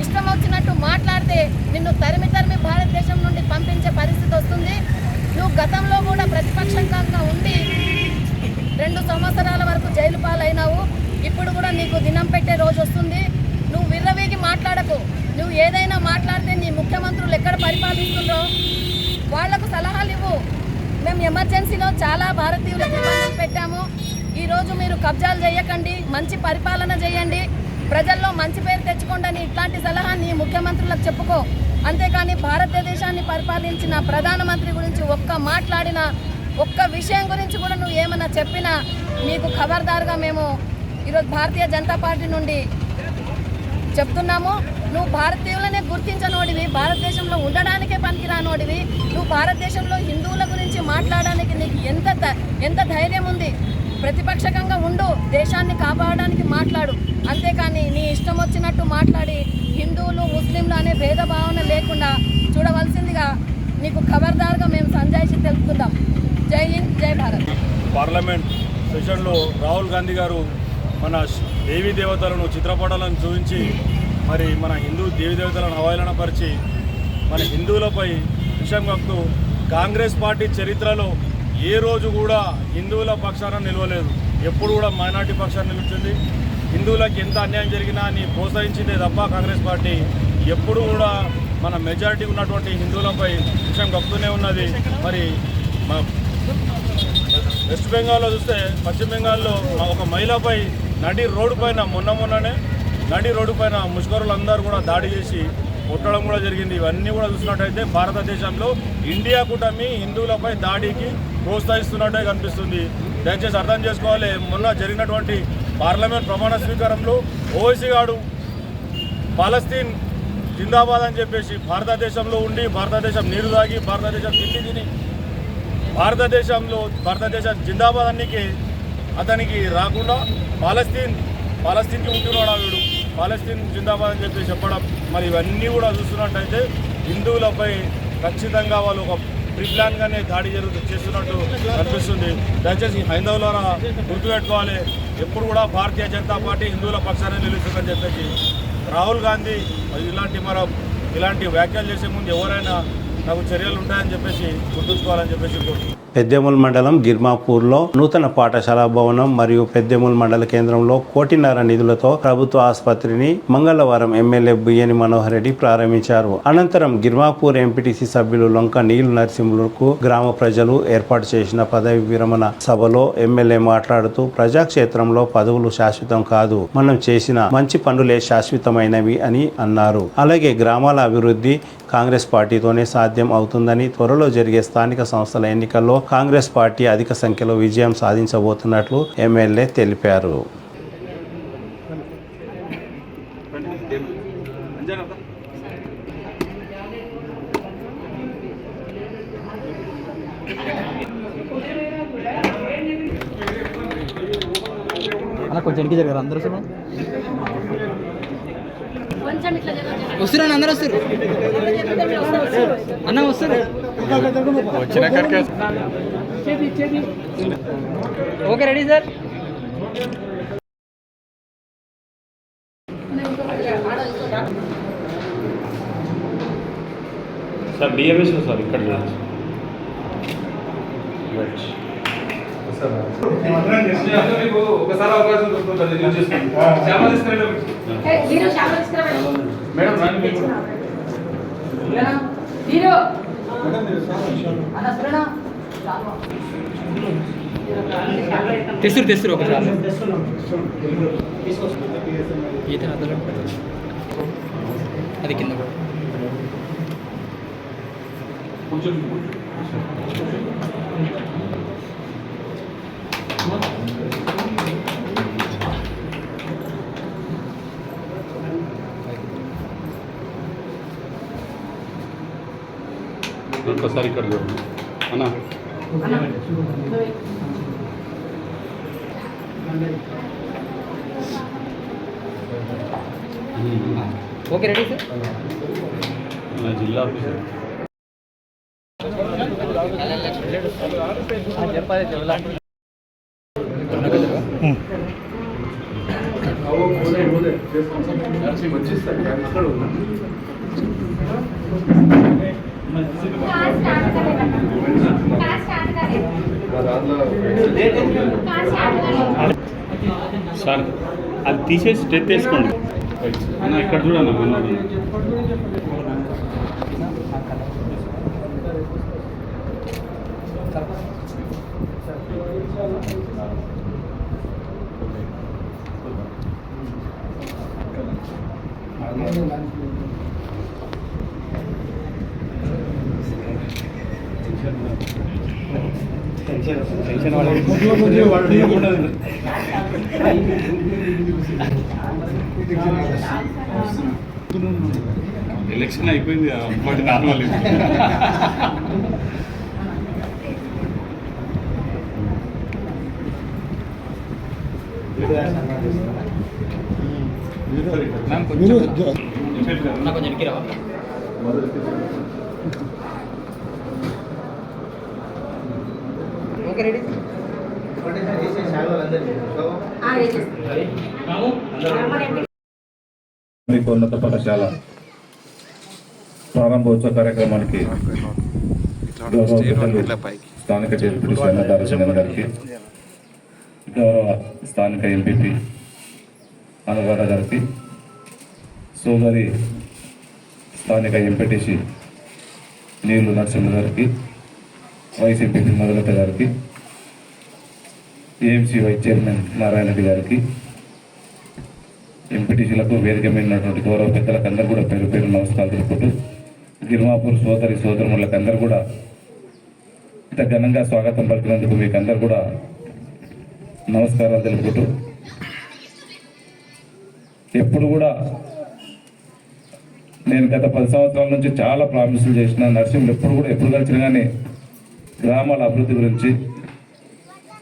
ఇష్టం వచ్చినట్టు మాట్లాడితే నిన్ను తరిమి భారతదేశం నుండి పంపించే పరిస్థితి వస్తుంది. నువ్వు గతంలో కూడా ప్రతిపక్షంగా ఉండి 2 సంవత్సరాల వరకు జైలు పాలైనావు. ఇప్పుడు కూడా నీకు దినం పెట్టే రోజు వస్తుంది. నువ్వు విర్రవీగి మాట్లాడకు. నువ్వు ఏదైనా మాట్లాడితే నీ ముఖ్యమంత్రులు ఎక్కడ పరిపాలిస్తుందో వాళ్లకు సలహాలు ఇవ్వు. మేము ఎమర్జెన్సీలో చాలా భారతీయులకు ఇబ్బందులు పెట్టాము. ఈరోజు మీరు కబ్జాలు చేయకండి, మంచి పరిపాలన చేయండి, ప్రజల్లో మంచి పేరు తెచ్చుకోండి అని ఇట్లాంటి సలహా నీ ముఖ్యమంత్రులకు చెప్పుకో. అంతేకాని భారతదేశాన్ని పరిపాలించిన ప్రధానమంత్రి గురించి మాట్లాడిన ఒక్క విషయం గురించి కూడా నువ్వు ఏమైనా చెప్పినా నీకు ఖబర్దారుగా మేము ఈరోజు భారతీయ జనతా పార్టీ నుండి చెప్తున్నాము. నువ్వు భారతీయులనే గుర్తించనోడివి, భారతదేశంలో ఉండడానికే పనికిరానోడివి. నువ్వు భారతదేశంలో హిందువుల గురించి మాట్లాడడానికి నీకు ఎంత ధైర్యం ఉంది? ప్రతిపక్షకంగా ఉండు, దేశాన్ని కాపాడడానికి మాట్లాడు. అంతేకాని నీ ఇష్టం వచ్చినట్టు మాట్లాడి హిందువులు ముస్లింలు అనే భేదభావన లేకుండా చూడవలసిందిగా నీకు ఖబర్దారుగా మేము సంజాయిషి తెలుపుతున్నాం. జై హింద్, జై భారత్. పార్లమెంట్ సెషన్లో రాహుల్ గాంధీ గారు మన దేవీ దేవతలను చిత్రపటాలను చూపించి మరి మన హిందూ దేవీ దేవతలను అవహేళనపరిచి మన హిందువులపై విషయం కక్కుతూ కాంగ్రెస్ పార్టీ చరిత్రలో ఏ రోజు కూడా హిందువుల పక్షాన నిలవలేదు. ఎప్పుడు కూడా మైనార్టీ పక్షాన నిలిచింది. హిందువులకు ఎంత అన్యాయం జరిగినా అని ప్రోత్సహించిందే తప్ప కాంగ్రెస్ పార్టీ ఎప్పుడు కూడా మన మెజారిటీ ఉన్నటువంటి హిందువులపై విషయం కక్కుతూనే ఉన్నది. మరి వెస్ట్ బెంగాల్లో చూస్తే, పశ్చిమ బెంగాల్లో ఒక మహిళపై నడి రోడ్డు పైన మొన్ననే నడి రోడ్డు పైన ముష్కరులందరూ కూడా దాడి చేసి కొట్టడం కూడా జరిగింది. ఇవన్నీ కూడా చూసినట్టయితే భారతదేశంలో ఇండియా కూటమి హిందువులపై దాడికి ప్రోత్సహిస్తున్నట్టే కనిపిస్తుంది. దయచేసి అర్థం చేసుకోవాలి. మొన్న జరిగినటువంటి పార్లమెంట్ ప్రమాణ స్వీకారంలో ఓవైసీ గారు పాలస్తీన్ జిందాబాద్ అని చెప్పేసి భారతదేశంలో ఉండి భారతదేశం నీరు తాగి భారతదేశం తిండి తిని భారతదేశం జిందాబాద్ అన్నికి అతనికి రాకుండా పాలస్తీన్కి ఉంటున్నాడు వీడు, పాలస్తీన్ జిందాబాద్ అని చెప్పి చెప్పడం. మరి ఇవన్నీ కూడా చూస్తున్నట్టయితే హిందువులపై ఖచ్చితంగా వాళ్ళు ఒక ప్రీ ప్లాన్గానే దాడి చేస్తున్నట్టు కనిపిస్తుంది. దయచేసి హైందవులారా గుర్తుపెట్టుకోవాలి, ఎప్పుడు కూడా భారతీయ జనతా పార్టీ హిందువుల పక్షాన్ని నిలుస్తుందని చెప్పేసి రాహుల్ గాంధీ ఇలాంటి వ్యాఖ్యలు చేసే ముందు ఎవరైనా నాకు చర్యలు ఉంటాయని చెప్పేసి గుర్తుంచుకోవాలని చెప్పేసి పెద్దేముల్ మండలం గిర్మాపూర్లో నూతన పాఠశాల భవనం మరియు పెద్దేముల్ మండల కేంద్రంలో 1.5 నిధులతో ప్రభుత్వ ఆసుపత్రిని మంగళవారం ఎమ్మెల్యే బుయ్యని మనోహర్ రెడ్డి ప్రారంభించారు. అనంతరం గిర్మాపూర్ ఎంపీటీసీ సభ్యులు లొంక నీలు నరసింహులకు గ్రామ ప్రజలు ఏర్పాటు చేసిన పదవి విరమణ సభలో ఎమ్మెల్యే మాట్లాడుతూ ప్రజాక్షేత్రంలో పదవులు శాశ్వతం కాదు, మనం చేసిన మంచి పనులే శాశ్వతమైనవి అని అన్నారు. అలాగే గ్రామాల అభివృద్ధి కాంగ్రెస్ పార్టీతోనే సాధ్యం అవుతుందని, త్వరలో జరిగే స్థానిక సంస్థల ఎన్నికల్లో కాంగ్రెస్ పార్టీ అధిక సంఖ్యలో విజయం సాధించబోతున్నట్లు ఎమ్మెల్యే తెలిపారు. అలా కొంచెం వెనక్కి జరగారు అందరూ వస్తున్నారు అందరూ వస్తారు అన్న వస్తారు okay ready sir sir DMs sir ఇక్కడ ఒకసారి అవకాశం మేడం తెస్తురు ఒకసారి అది కింద కొంచెం ఒక్కసారి ఇక్కడ చూడండి అన్నా ఓకే రెడీ సార్ జిల్లా ఆఫీసర్ చెప్పాలి సార్ అది తీసేసి స్ట్రెచ్ వేసుకోండి అన్న ఇక్కడ చూడన్న మనోడు టెన్షన్ ఎలక్షన్ అయిపోయింది అప్పటి నార్మల్ కొంచెం ఎక్కిరావా ఓకే రెడీ ఉన్నత పాఠశాల ప్రారంభోత్సవ కార్యక్రమానికి స్థానిక డిప్యూటీ సీఎం గారికి, గౌరవ స్థానిక ఎంపీపీ అనురాధ గారికి, సోదరి స్థానిక ఎంపీటీసీ నీళ్లు నరసింహ గారికి, వైస్ ఎంపీపీ మధులత గారికి, AMC vice chairman Narayana Reddy గారికి, ఎంపీటీసీలకు వేదిక మీద ఉన్నటువంటి గౌరవ పెద్దలకు అందరూ కూడా పేరు పేరు నమస్కారాలు తెలుపుకుంటూ, గిరిమాపూర్ సోదరి సోదరులకు అందరూ కూడా ఇంత ఘనంగా స్వాగతం పలికినందుకు మీకు అందరూ కూడా నమస్కారాలు తెలుపుకుంటూ, ఎప్పుడు కూడా నేను గత 10 సంవత్సరాల నుంచి చాలా ప్రామిసులు చేసిన నరసింహులు ఎప్పుడు కలిసిన కానీ గ్రామాల అభివృద్ధి గురించి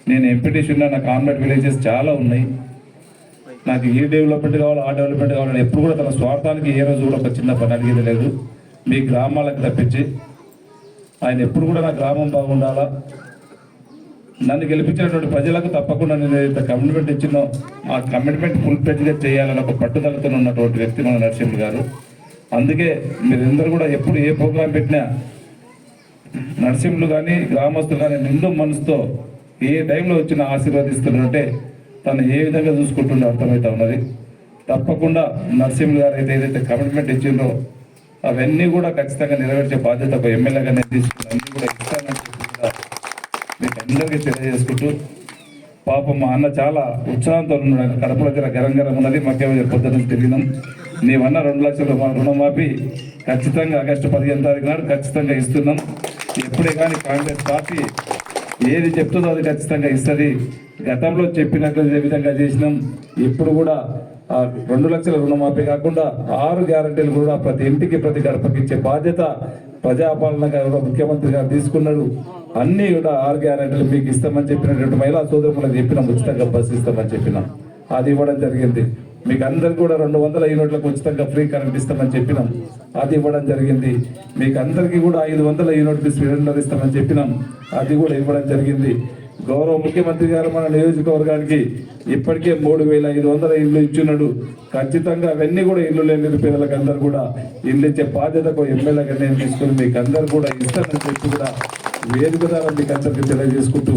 నేను ఎంపీటీసీ ఉన్న నా కాన్వెంట్ విలేజెస్ చాలా ఉన్నాయి, నాకు ఈ డెవలప్మెంట్ కావాలి ఆ డెవలప్మెంట్ కావాలని ఎప్పుడు కూడా తన స్వార్థానికి ఏ రోజు కూడా ఒక చిన్న పని అడిగేది లేదు. మీ గ్రామాలకు తప్పించి ఆయన ఎప్పుడు కూడా నా గ్రామం బాగుండాలా, నన్ను గెలిపించినటువంటి ప్రజలకు తప్పకుండా నేను ఏదైతే కమిట్మెంట్ ఇచ్చినో ఆ కమిట్మెంట్ ఫుల్ ప్లేజ్గా చేయాలని ఒక పట్టుదలతో ఉన్నటువంటి వ్యక్తి మన నరసింహ గారు. అందుకే మీరందరూ కూడా ఎప్పుడు ఏ ప్రోగ్రాం పెట్టినా నరసింహులు కానీ గ్రామస్తులు కానీ నిండు మనసుతో ఏ టైంలో వచ్చినా ఆశీర్వదిస్తున్నట్టే తను ఏ విధంగా చూసుకుంటుండో అర్థమవుతా ఉన్నది. తప్పకుండా నరసింహులు గారు ఏదైతే కమిట్మెంట్ ఇచ్చిండ్రో అవన్నీ కూడా ఖచ్చితంగా నెరవేర్చే బాధ్యత ఒక ఎమ్మెల్యేగా నేను తీసుకుని అన్నీ కూడా ఇస్తానని మీకు అందరికీ తెలియజేసుకుంటూ, పాపం మా అన్న చాలా ఉత్సాహంతో ఉన్నాడు. కడప దగ్గర గరంగరం ఉన్నది, మాకేమో పొద్దున్న నుంచి తిరిగినాం. నీవన్న 2 లక్షల రుణమాఫీ ఖచ్చితంగా ఆగస్టు 15 తారీఖు నాడు ఖచ్చితంగా ఇస్తున్నాం. ఎప్పుడే కానీ కాంగ్రెస్ పార్టీ ఏది చెప్తుందో అది ఖచ్చితంగా ఇస్తుంది. గతంలో చెప్పినట్లు ఏ విధంగా చేసినాం, ఇప్పుడు కూడా ఆ 2 లక్షల రుణమాఫీ కాకుండా 6 గ్యారంటీలు కూడా ప్రతి ఇంటికి ప్రతి గడపకి ఇచ్చే బాధ్యత ప్రజాపాలనగా ముఖ్యమంత్రి గారు తీసుకున్నాడు. అన్నీ కూడా 6 గ్యారంటీలు మీకు ఇస్తామని చెప్పినటువంటి మహిళా సోదరులకు చెప్పినాం, ఉచితంగా బస్సు ఇస్తామని చెప్పినాం, అది ఇవ్వడం జరిగింది. మీకు అందరికి కూడా 200 యూనిట్లకు ఉచితంగా ఫ్రీ కరెంట్ ఇస్తామని చెప్పినాం, అది ఇవ్వడం జరిగింది. మీకు అందరికీ కూడా 500 యూనిట్లు సిలిండర్ ఇస్తామని చెప్పినాం, అది కూడా ఇవ్వడం జరిగింది. గౌరవ ముఖ్యమంత్రి గారు మన నియోజకవర్గానికి ఇప్పటికే 3500 ఇళ్ళు ఇచ్చున్నాడు. ఖచ్చితంగా అవన్నీ కూడా ఇల్లు లేని నిరుపేదలకు అందరూ కూడా ఇల్లు ఇచ్చే బాధ్యతకు ఎమ్మెల్యేగా నేను తీసుకుని మీకు అందరు కూడా ఇస్తానని చెప్పి కూడా వేదిక ద్వారా మీకు అందరికీ తెలియజేసుకుంటూ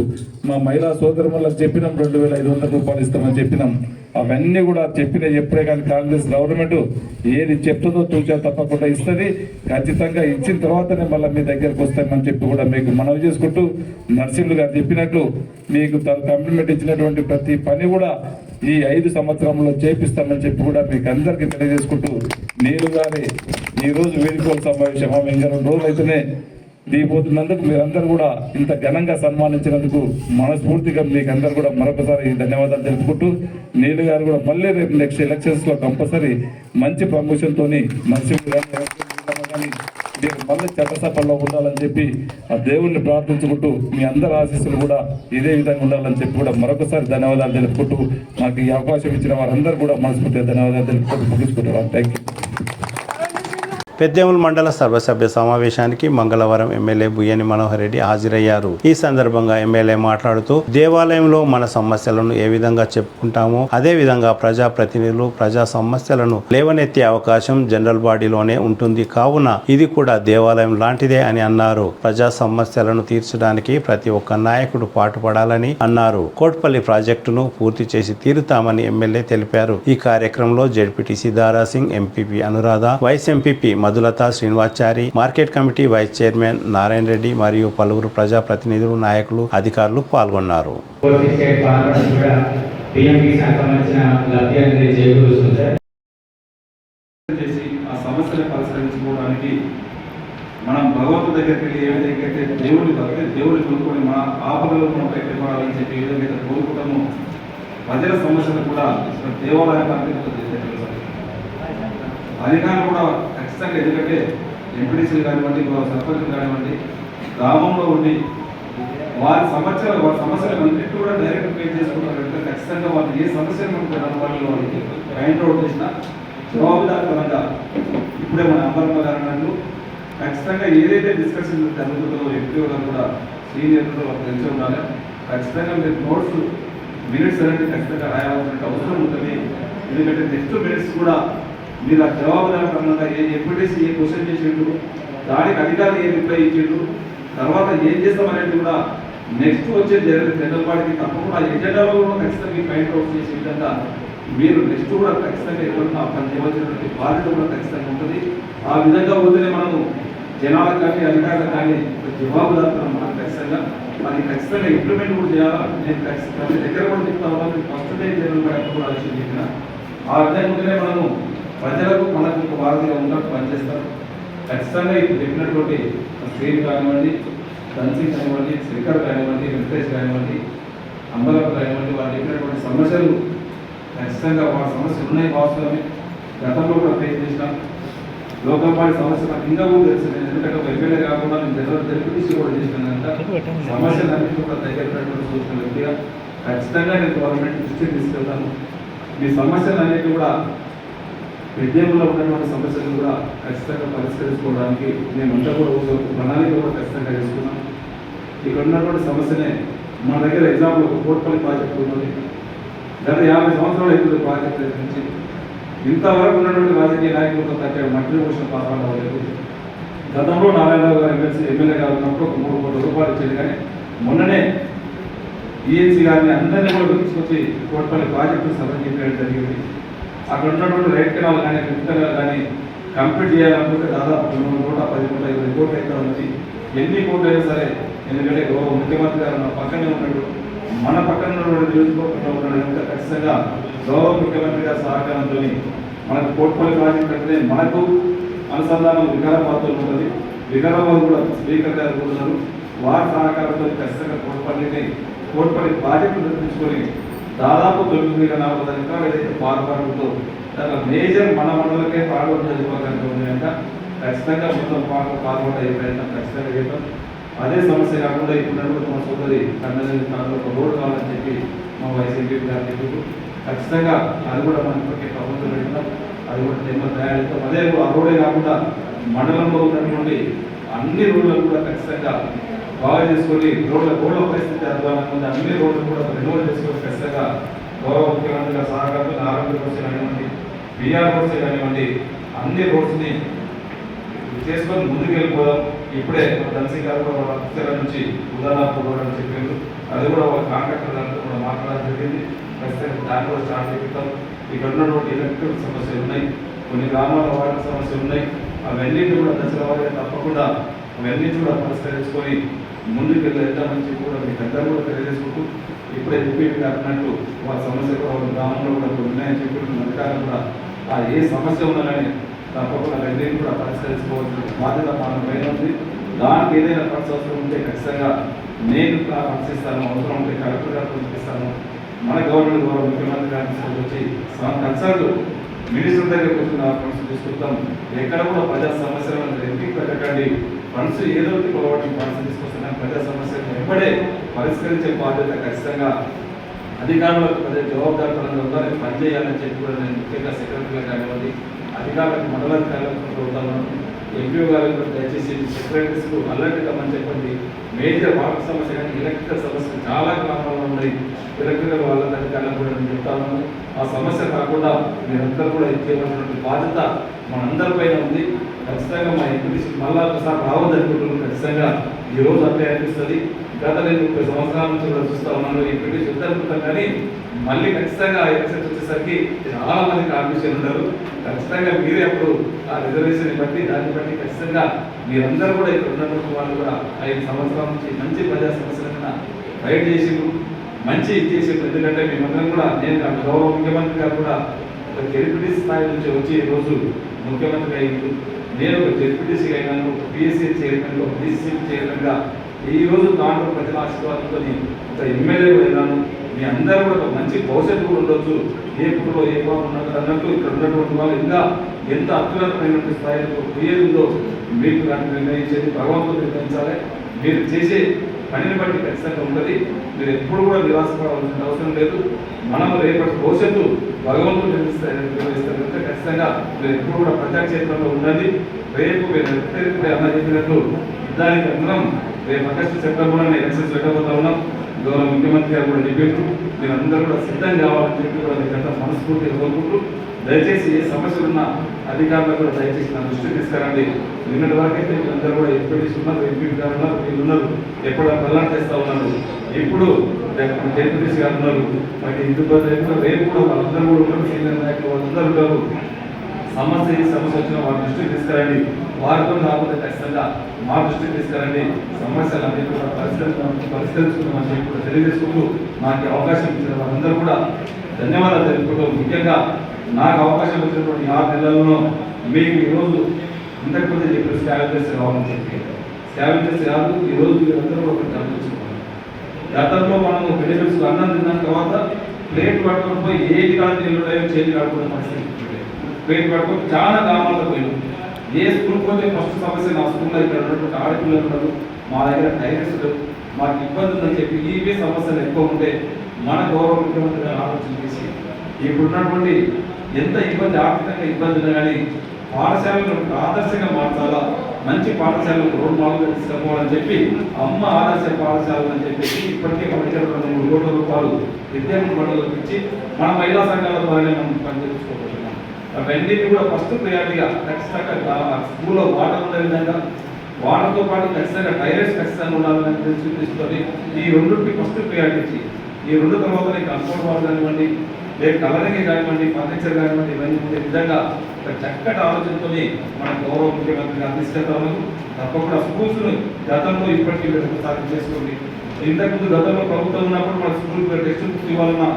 మా మహిళా సోదరులకు చెప్పినాం 2500 రూపాయలు ఇస్తామని చెప్పినాం. అవన్నీ కూడా ఎప్పుడే కానీ కాంగ్రెస్ గవర్నమెంట్ ఏది చెప్తుందో తూచా తప్పకుండా ఇస్తుంది. ఖచ్చితంగా ఇచ్చిన తర్వాతనే మళ్ళీ మీ దగ్గరకు వస్తామని చెప్పి కూడా మీకు మనవి చేసుకుంటూ నరసింహులు గారు చెప్పినట్లు మీకు కంప్లిమెంట్ ఇచ్చినటువంటి ప్రతి పని కూడా ఈ 5 సంవత్సరంలో చేపిస్తామని చెప్పి కూడా మీకు అందరికీ తెలియజేసుకుంటూ నేను గారి ఈరోజు వేడుకల సమావేశం ఇంకా 2 రోజులు అయితేనే దిగిపోతున్నందుకు మీరందరూ కూడా ఇంత ఘనంగా సన్మానించినందుకు మనస్ఫూర్తిగా మీకు అందరూ కూడా మరొకసారి ధన్యవాదాలు తెలుపుకుంటూ నీళ్ళు గారు కూడా మళ్ళీ రేపు నెక్స్ట్ ఎలక్షన్స్ లో కంపల్సరీ మంచి ప్రమోషన్ తోని మళ్ళీ చట్టసభల్లో ఉండాలని చెప్పి ఆ దేవుణ్ణి ప్రార్థించుకుంటూ మీ అందరి ఆశీస్సులు కూడా ఇదే విధంగా ఉండాలని చెప్పి కూడా మరొకసారి ధన్యవాదాలు తెలుపుకుంటూ నాకు ఈ అవకాశం ఇచ్చిన వారందరూ కూడా మనస్ఫూర్తిగా ధన్యవాదాలు తెలుపుకుంటూ ముగించుకుంటున్నాను. Thank you. పెద్దేముల్ మండల సర్వసభ్య సమావేశానికి మంగళవారం ఎమ్మెల్యే బుయ్యని మనోహర్ రెడ్డి హాజరయ్యారు. ఈ సందర్భంగా ఎమ్మెల్యే మాట్లాడుతూ దేవాలయంలో మన సమస్యలను ఏ విధంగా చెప్పుకుంటామో అదే విధంగా ప్రజాప్రతినిధులు ప్రజా సమస్యలను లేవనెత్తే అవకాశం జనరల్ బాడీలోనే ఉంటుంది, కావున ఇది కూడా దేవాలయం లాంటిదే అని అన్నారు. ప్రజా సమస్యలను తీర్చడానికి ప్రతి ఒక్క నాయకుడు పాటుపడాలని అన్నారు. కోట్పల్లి ప్రాజెక్టును పూర్తి చేసి తీరుతామని ఎమ్మెల్యే తెలిపారు. ఈ కార్యక్రమంలో ZPTC Darasingh, MPP Anuradha, vice MPP Madhulatha, Srinivachari, market committee vice chairman Narayana Reddy మరియు పలువురు ప్రజాప్రతినిధులు, నాయకులు, అధికారులు పాల్గొన్నారు. ఆ సమస్యలు పరిష్కరించుకోవడానికి మనం భగవంతుడి దగ్గరికి వెళ్ళి ఏ విధంగా అయితే దేవుడిని కొనుక్కొని మన ఆపదలో మనం పెట్టబడాలని చెప్పి ఏ విధంగా కోరుకుంటామో ప్రజల సమస్యలు కూడా దేవాలయానికి అధికారులు కూడా ఖచ్చితంగా, ఎందుకంటే ఎంపీడీసీలు కానివ్వండి, సర్పంచులు కానివ్వండి, గ్రామంలో ఉండి వారి సమస్యలు అన్నింటి కూడా డైరెక్ట్ పే చేసుకుంటారు. ఖచ్చితంగా వాళ్ళు ఏ సమస్యలు ఉంటారు వాళ్ళకి పాయింట్ అవుట్ చేసిన జవాబుదారితనంగా ఇప్పుడే మన అంబరమ్మ గారు అన్నట్టు ఖచ్చితంగా ఏదైతే డిస్కషన్ జరుగుతుందో ఎంపీ గారు కూడా సీనియర్లతో వాళ్ళకి తెలిసి ఉండాలి. ఖచ్చితంగా మీరు నోట్స్ మినిట్స్ అనేది ఖచ్చితంగా రాయాల్సిన అవసరం ఉంటుంది. ఎందుకంటే నెక్స్ట్ మినిట్స్ కూడా మీరు ఆ జవాబుదారితనంగా ఎంపీటీసీ ఏ క్వశ్చన్ చేసిండు, దానికి అధికారులు ఏ రిప్లై ఇచ్చిండు, తర్వాత ఏం చేస్తామనేది కూడా నెక్స్ట్ వచ్చే జనరల్ బాడీకి తప్పకుండా ఎజెండాలో కూడా ఖచ్చితంగా పాయింట్ అవుట్ చేసే విధంగా మీరు నెక్స్ట్ కూడా ఖచ్చితంగా ఎవరైనా పని చేయవలసినటువంటి బాధ్యత కూడా ఖచ్చితంగా ఉంటుంది. ఆ విధంగా పోతేనే మనము జనాలకు కానీ అధికారులకు కానీ జవాబుదారితనం మనం ఖచ్చితంగా అది ఖచ్చితంగా ఇంప్లిమెంట్ కూడా చేయాలా. నేను ప్రతి దగ్గర కూడా చెప్తా ఉన్నాను, ఫస్ట్ డే జనరల్ బాడీ కూడా ఆలోచన చెప్పిన ఆ విధంగా మనము ప్రజలకు మనకు ఒక వారధిగా ఉన్నట్టు పనిచేస్తారు. ఖచ్చితంగా ఇప్పుడు చెప్పినటువంటి శ్రీని కానివ్వండి, ధన్సింగ్ కానివ్వండి, శ్రీకర్ కానివ్వండి, వెంకటేష్ కానివ్వండి, అంబలపు కానివ్వండి, వాళ్ళు చెప్పినటువంటి సమస్యలు ఖచ్చితంగా వాళ్ళ సమస్యలు ఉన్నాయి. వాస్తవమే గతంలో కూడా ఫేస్ చేసినాం. లోకల్ బాడీ సమస్య నాకు ఇంకా కూడా తెలుసు. నేను ఎందుకంటే ఒక ఎమ్మెల్యే కాకుండా నేను జనరల్ డెప్యూటీసీ కూడా చేసినాను కనుక సమస్యలన్నింటినీ కూడా దగ్గర చూసిన వ్యక్తిగా ఖచ్చితంగా నేను గవర్నమెంట్ దృష్టికి తీసుకెళ్తాను. మీ సమస్యలన్నింటినీ కూడా విద్యార్థుల్లో ఉన్నటువంటి సమస్యలు కూడా ఖచ్చితంగా పరిష్కరించుకోవడానికి మేమంతా కూడా ఒక ప్రణాళిక కూడా ఖచ్చితంగా చేసుకున్నాం. ఇక్కడ ఉన్నటువంటి సమస్యనే మన దగ్గర ఎగ్జాంపుల్ ఒక కోట్పల్లి ప్రాజెక్టు ఉన్నది. గత 50 సంవత్సరాలు అవుతుంది ప్రాజెక్ట్ నుంచి. ఇంతవరకు ఉన్నటువంటి రాజకీయ నాయకులతో తగ్గ మంత్రి పోషణ పాత్ర లేదు. గతంలో నారాయణరావు గారు ఎమ్మెల్యే గారు ఉన్నప్పుడు ఒక 3 కోట్ల రూపాయలు ఇచ్చేది. కానీ మొన్ననే ఈఎన్సీ గారిని అందరినీ కూడా తీసుకొచ్చి కోట్పల్లి ప్రాజెక్టు సభ్యం చేయడం జరిగింది. అక్కడ ఉన్నటువంటి రైట్ కెనాల్ కానీ లిఫ్ట్ కెనాల్ కానీ కంప్లీట్ చేయాలనుకుంటే దాదాపు 110-120 కోట్లు అయితే ఉన్నది. ఎన్ని కోట్లు అయినా సరే, ఎందుకంటే ముఖ్యమంత్రి గారు మన పక్కనే ఉన్నాడు, మన పక్కన ఉన్నటువంటి నియోజకవర్గంలో ఉన్నాడు కనుక ఖచ్చితంగా గౌరవ ముఖ్యమంత్రి గారి సహకారంతో మనకు కోట్పల్లి ప్రాజెక్ట్ అంటే మనకు అనుసంధానం వికారాబాద్తో ఉంటుంది. వికారాబాద్ కూడా స్పీకర్ గారు ఉన్నారు. వారి సహకారంతో ఖచ్చితంగా కోట్పల్లి ప్రాజెక్టు నిర్మించుకొని దాదాపు 940 ఎకరాలు ఏదైతే పాల్గొనడంతో దాంట్లో మేజర్ మన మండలకే పాల్గొన నియోజకవర్గానికి ఉంది కనుక ఖచ్చితంగా మొత్తం పాల్గొన ప్రయత్నం ఖచ్చితంగా చేద్దాం. అదే సమస్య కాకుండా ఇప్పుడు మా సోదరి కన్నెల్లి తనలో ఒక రోడ్డు కావాలని చెప్పి మా వైసీపీ గారు చెప్పారు. ఖచ్చితంగా అది కూడా మన ఇప్పటికే ప్రభుత్వం పెడతాం, అది కూడా నిర్మాణ తయారు. అదే ఆ రోడే కాకుండా మండలంలో ఉన్నటువంటి అన్ని రోడ్లను కూడా ఖచ్చితంగా బాగా చేసుకొని రోడ్ల పరిస్థితి అధ్వానంగా ఉంది. అన్ని రోడ్లు కూడా రెన్యువల్ చేసుకొని ఖచ్చితంగా గౌరవ ముఖ్యమంత్రి గారి సహకారంతో ఆరోగ్య రోడ్స్ కానివ్వండి, బీఆర్ రోడ్స్ కానివ్వండి, అన్ని రోడ్స్ని చేసుకొని ముందుకు వెళ్ళిపోదాం. ఇప్పుడే ధన్సీ గారు కూడా వాళ్ళ అఫీసర్ నుంచి ఉదాహరణ అని చెప్పారు. అది కూడా వాళ్ళ కాంట్రాక్టర్ దాంట్లో కూడా మాట్లాడడం జరిగింది. ఖచ్చితంగా దాన్ని కూడా స్టార్ట్ చేపిస్తాం. ఇక్కడ ఉన్నటువంటి ఎలక్ట్రిక్ సమస్యలు ఉన్నాయి, కొన్ని గ్రామాల వాటర్ సమస్యలు ఉన్నాయి. అవన్నింటినీ కూడా దశల వారీగా తప్పకుండా అవన్నింటినీ కూడా పరిష్కరించుకొని ముందుకు వెళ్తామని చెప్పి కూడా మీకు అందరూ కూడా తెలియజేసుకుంటూ ఇప్పుడే ఎంపీ గారు అన్నట్టు వాళ్ళ సమస్య కూడా వాళ్ళ గ్రామంలో కూడా ఉన్నాయని చెప్పి అధికారులు కూడా ఆ ఏ సమస్య ఉన్నా కానీ తప్పకుండా అవన్నీ కూడా పరిష్కరించుకోవాల్సిన బాధ్యత మన పైన ఉంది. దానికి ఏదైనా ఖర్చు అవసరం ఉంటే ఖచ్చితంగా నేను పరిశీలిస్తాను, అవసరం ఉంటే కలెక్టర్ గారు పంపిస్తాను. మన గవర్నమెంట్ గౌరవ ముఖ్యమంత్రి గారిని వచ్చి కన్సల్ట్ మినిస్టర్ దగ్గరకు వచ్చిన ఫండ్స్ తీసుకుంటాం. ఎక్కడ కూడా ప్రజా సమస్యలను ఎందుకు పెట్టకండి, ఫండ్స్ ఏదో ఒకటి ఫండ్స్ తీసుకొస్తున్నాం. ప్రజా సమస్యలను వెంబడే పరిష్కరించే బాధ్యత ఖచ్చితంగా అధికారులకు ప్రజల జవాబుదారితనంగా ఉందని పనిచేయాలని చెప్పి కూడా నేను ముఖ్యంగా సెక్రటరీగా కానివ్వండి, అధికారులకు మండలాధికారులకు కోరుతాను. ఎంపీఓ గారికి దయచేసి సెక్రటరీస్కు అలర్ట్గా అని చెప్పండి. మేజర్ వాటర్ సమస్య కానీ ఎలక్ట్రికల్ సమస్యలు చాలా గ్రామాల్లో ఉన్నాయి. ఎలక్ట్రికల్ వాళ్ళ అధికారులకు కూడా నేను చెప్తాను. ఆ సమస్య కాకుండా మీరందరూ కూడా ఇచ్చేయవలసినటువంటి బాధ్యత మనందరిపైన ఉంది. ఖచ్చితంగా మా ఎంపీసీ మళ్ళా ఒకసారి రావద్దనుకుంటున్నాను. ఖచ్చితంగా ఈరోజు అట్లే అనిపిస్తుంది. గత నేను 30 సంవత్సరాల నుంచి కూడా చూస్తూ ఉన్నాను. ఎంపీసీ వద్దనుకుంటాం కానీ మళ్ళీ ఖచ్చితంగా ఎలక్షన్స్ వచ్చేసరికి చాలా మంది కాంపిటీషన్ ఉన్నారు. ఖచ్చితంగా మీరే అప్పుడు ఆ రిజర్వేషన్ బట్టి దాన్ని బట్టి ఖచ్చితంగా మీరందరూ కూడా ఇక్కడ ఉన్నటువంటి వాళ్ళు కూడా 5 సంవత్సరాల నుంచి మంచి ప్రజా సమస్యలను ఫైట్ చేసిండ్రు, మంచి చేసిండ్రు. ఎందుకంటే మేమందరం కూడా నేను గౌరవ ముఖ్యమంత్రి గారు కూడా ఒక జెడ్పీటీసీ స్థాయి నుంచి వచ్చి ఈరోజు ముఖ్యమంత్రి అయ్యింది. నేను ఒక జెడ్పీటీసీగా అయినాను, ఒక పిఎస్సీ చైర్మన్, ఒక బీసీ చైర్మన్గా ఈరోజు దాంట్లో ప్రజల ఆశీర్వాదంతో ఒక ఎమ్మెల్యే అయినాను. మీ అందరూ కూడా ఒక మంచి భవిష్యత్తు కూడా ఉండొచ్చు. ఏ పుట్టులో ఏ బాబు ఉన్నది అన్నట్టు ఇక్కడ ఉన్నటువంటి వాళ్ళు ఇంకా ఎంత అత్యున్నతమైనటువంటి స్థాయిలో పోయేదో మీకు దాన్ని నిర్ణయించేది భగవంతుడు నిర్ణయించాలి. మీరు చేసే పనిని బట్టి ఖచ్చితంగా ఉంటుంది. మీరు ఎప్పుడు కూడా నిరాశపడాల్సిన అవసరం లేదు. మనం రేపటి భవిష్యత్తు భగవంతుడు నిర్వహిస్తారు కనుక ఖచ్చితంగా మీరు ఎప్పుడు కూడా ప్రజాక్షేత్రంలో ఉన్నది. రేపు మీరు అన్న చెప్పినట్లు దానికి అందరం రేపు ఆగస్టు సెప్టెంబర్లో ఎలక్షన్స్ పెట్టబోతా ఉన్నాం. గౌరవ ముఖ్యమంత్రి గారు కూడా చెప్పారు. మీరు అందరూ కూడా సిద్ధం కావాలని చెప్పి కూడా మీకంతా మనస్ఫూర్తిగా కోరుకుంటూ దయచేసి ఏ సమస్యలు ఉన్నా అధికారులకు కూడా దయచేసి నా దృష్టికి తీసుకురండి. నిన్నటి వరకైతే వీళ్ళందరూ కూడా ఎంపీటీసీ ఉన్నారు, ఎంపీ గారు ఉన్నారు, వీళ్ళు ఉన్నారు, ఎప్పుడు ప్రధాన చేస్తూ ఉన్నారు. ఇప్పుడు జెడ్పీటీసీ గారు ఉన్నారు. మనకి ఇందుకు రేపు కూడా వాళ్ళందరూ కూడా ఉన్నారు, సీనియర్ నాయకులు వాళ్ళందరూ ఉంటారు. సమస్య వచ్చిన వారి దృష్టికి తీసుకురండి. వారితో రాకపోతే ఖచ్చితంగా మా దృష్టికి తీసుకురండి. సమస్యలు అన్నీ కూడా పరిష్కరించుకుంటామని చెప్పి కూడా తెలియజేసుకుంటూ నాకు అవకాశం ఇచ్చిన వారందరూ కూడా ధన్యవాదాలు తెలుపుకుంటూ, ముఖ్యంగా నాకు అవకాశం వచ్చినటువంటి 6 నెలల్లో మీకు ఈరోజు ఇంతకుముందు చెప్పిన స్కావెంజర్స్ కావాలని చెప్పి స్కావెంజర్స్ కాదు, ఈరోజు మీరందరూ కూడా ఒకటి గమనించుకోవాలి. గతంలో మనము బెనిఫిట్స్ అన్నం తిన్న తర్వాత ప్లేట్ పట్టుకొని పోయి ఏది కాదు నీళ్ళు చేతి కాడుకునే పరిస్థితి. ప్లేట్ పట్టుకొని చాలా గ్రామాల్లో పోయినాం. ఏ స్కూల్ పోతే ఫస్ట్ సమస్య నా స్కూల్లో ఇక్కడ ఉన్నటువంటి ఆడపిల్లలు ఉన్నారు, మా దగ్గర టైలర్స్ లేవు, మాకు ఇబ్బంది ఉందని చెప్పి ఇవే సమస్యలు ఎక్కువ ఉంటే మన గౌరవ ముఖ్యమంత్రి గారు ఆలోచన చేసి ఇప్పుడున్నటువంటి ఎంత ఇబ్బంది ఆర్థికంగా ఇబ్బంది ఉన్నా కానీ పాఠశాలను ఆదర్శంగా మార్చాలా, మంచి పాఠశాలకు రోడ్ మోడల్గా తీసుకుపోవాలని చెప్పి అమ్మ ఆదర్శ పాఠశాలలు అని చెప్పేసి ఇప్పటికే మనకి 2 కోట్ల రూపాయలు విద్యార్థి మండలకు ఇచ్చి మన మహిళా సంఘాల ద్వారా మనం పనిచేసుకోబోతున్నాం. అవన్నీ కూడా ఫస్ట్ ప్రయారిటీగా ఖచ్చితంగా స్కూల్లో వాటర్ ఉండే విధంగా వాటర్తో పాటు ఖచ్చితంగా టైలర్స్ ఖచ్చితంగా ఉండాలని తీసుకొని ఈ 2కి ఫస్ట్ ప్రయారిటీ ఇచ్చి ఈ 2 తర్వాత కంపౌండ్ వాటర్ కానివ్వండి, లేక కలరింగ్ కానివ్వండి, ఫర్నిచర్ కానివ్వండి, ఇవన్నీ ఉండే విధంగా ఒక చక్కటి ఆలోచనతో మన గౌరవ ముఖ్యమంత్రి గారు తీసుకెళ్తాము. తప్పకుండా స్కూల్స్ను గతంలో ఇప్పటికీ సాధ్యం చేసుకోండి. ఇంతకుముందు గతంలో ప్రభుత్వం ఉన్నప్పుడు మన స్కూల్ టెక్స్ట్ బుక్స్ ఇవ్వాలన్నా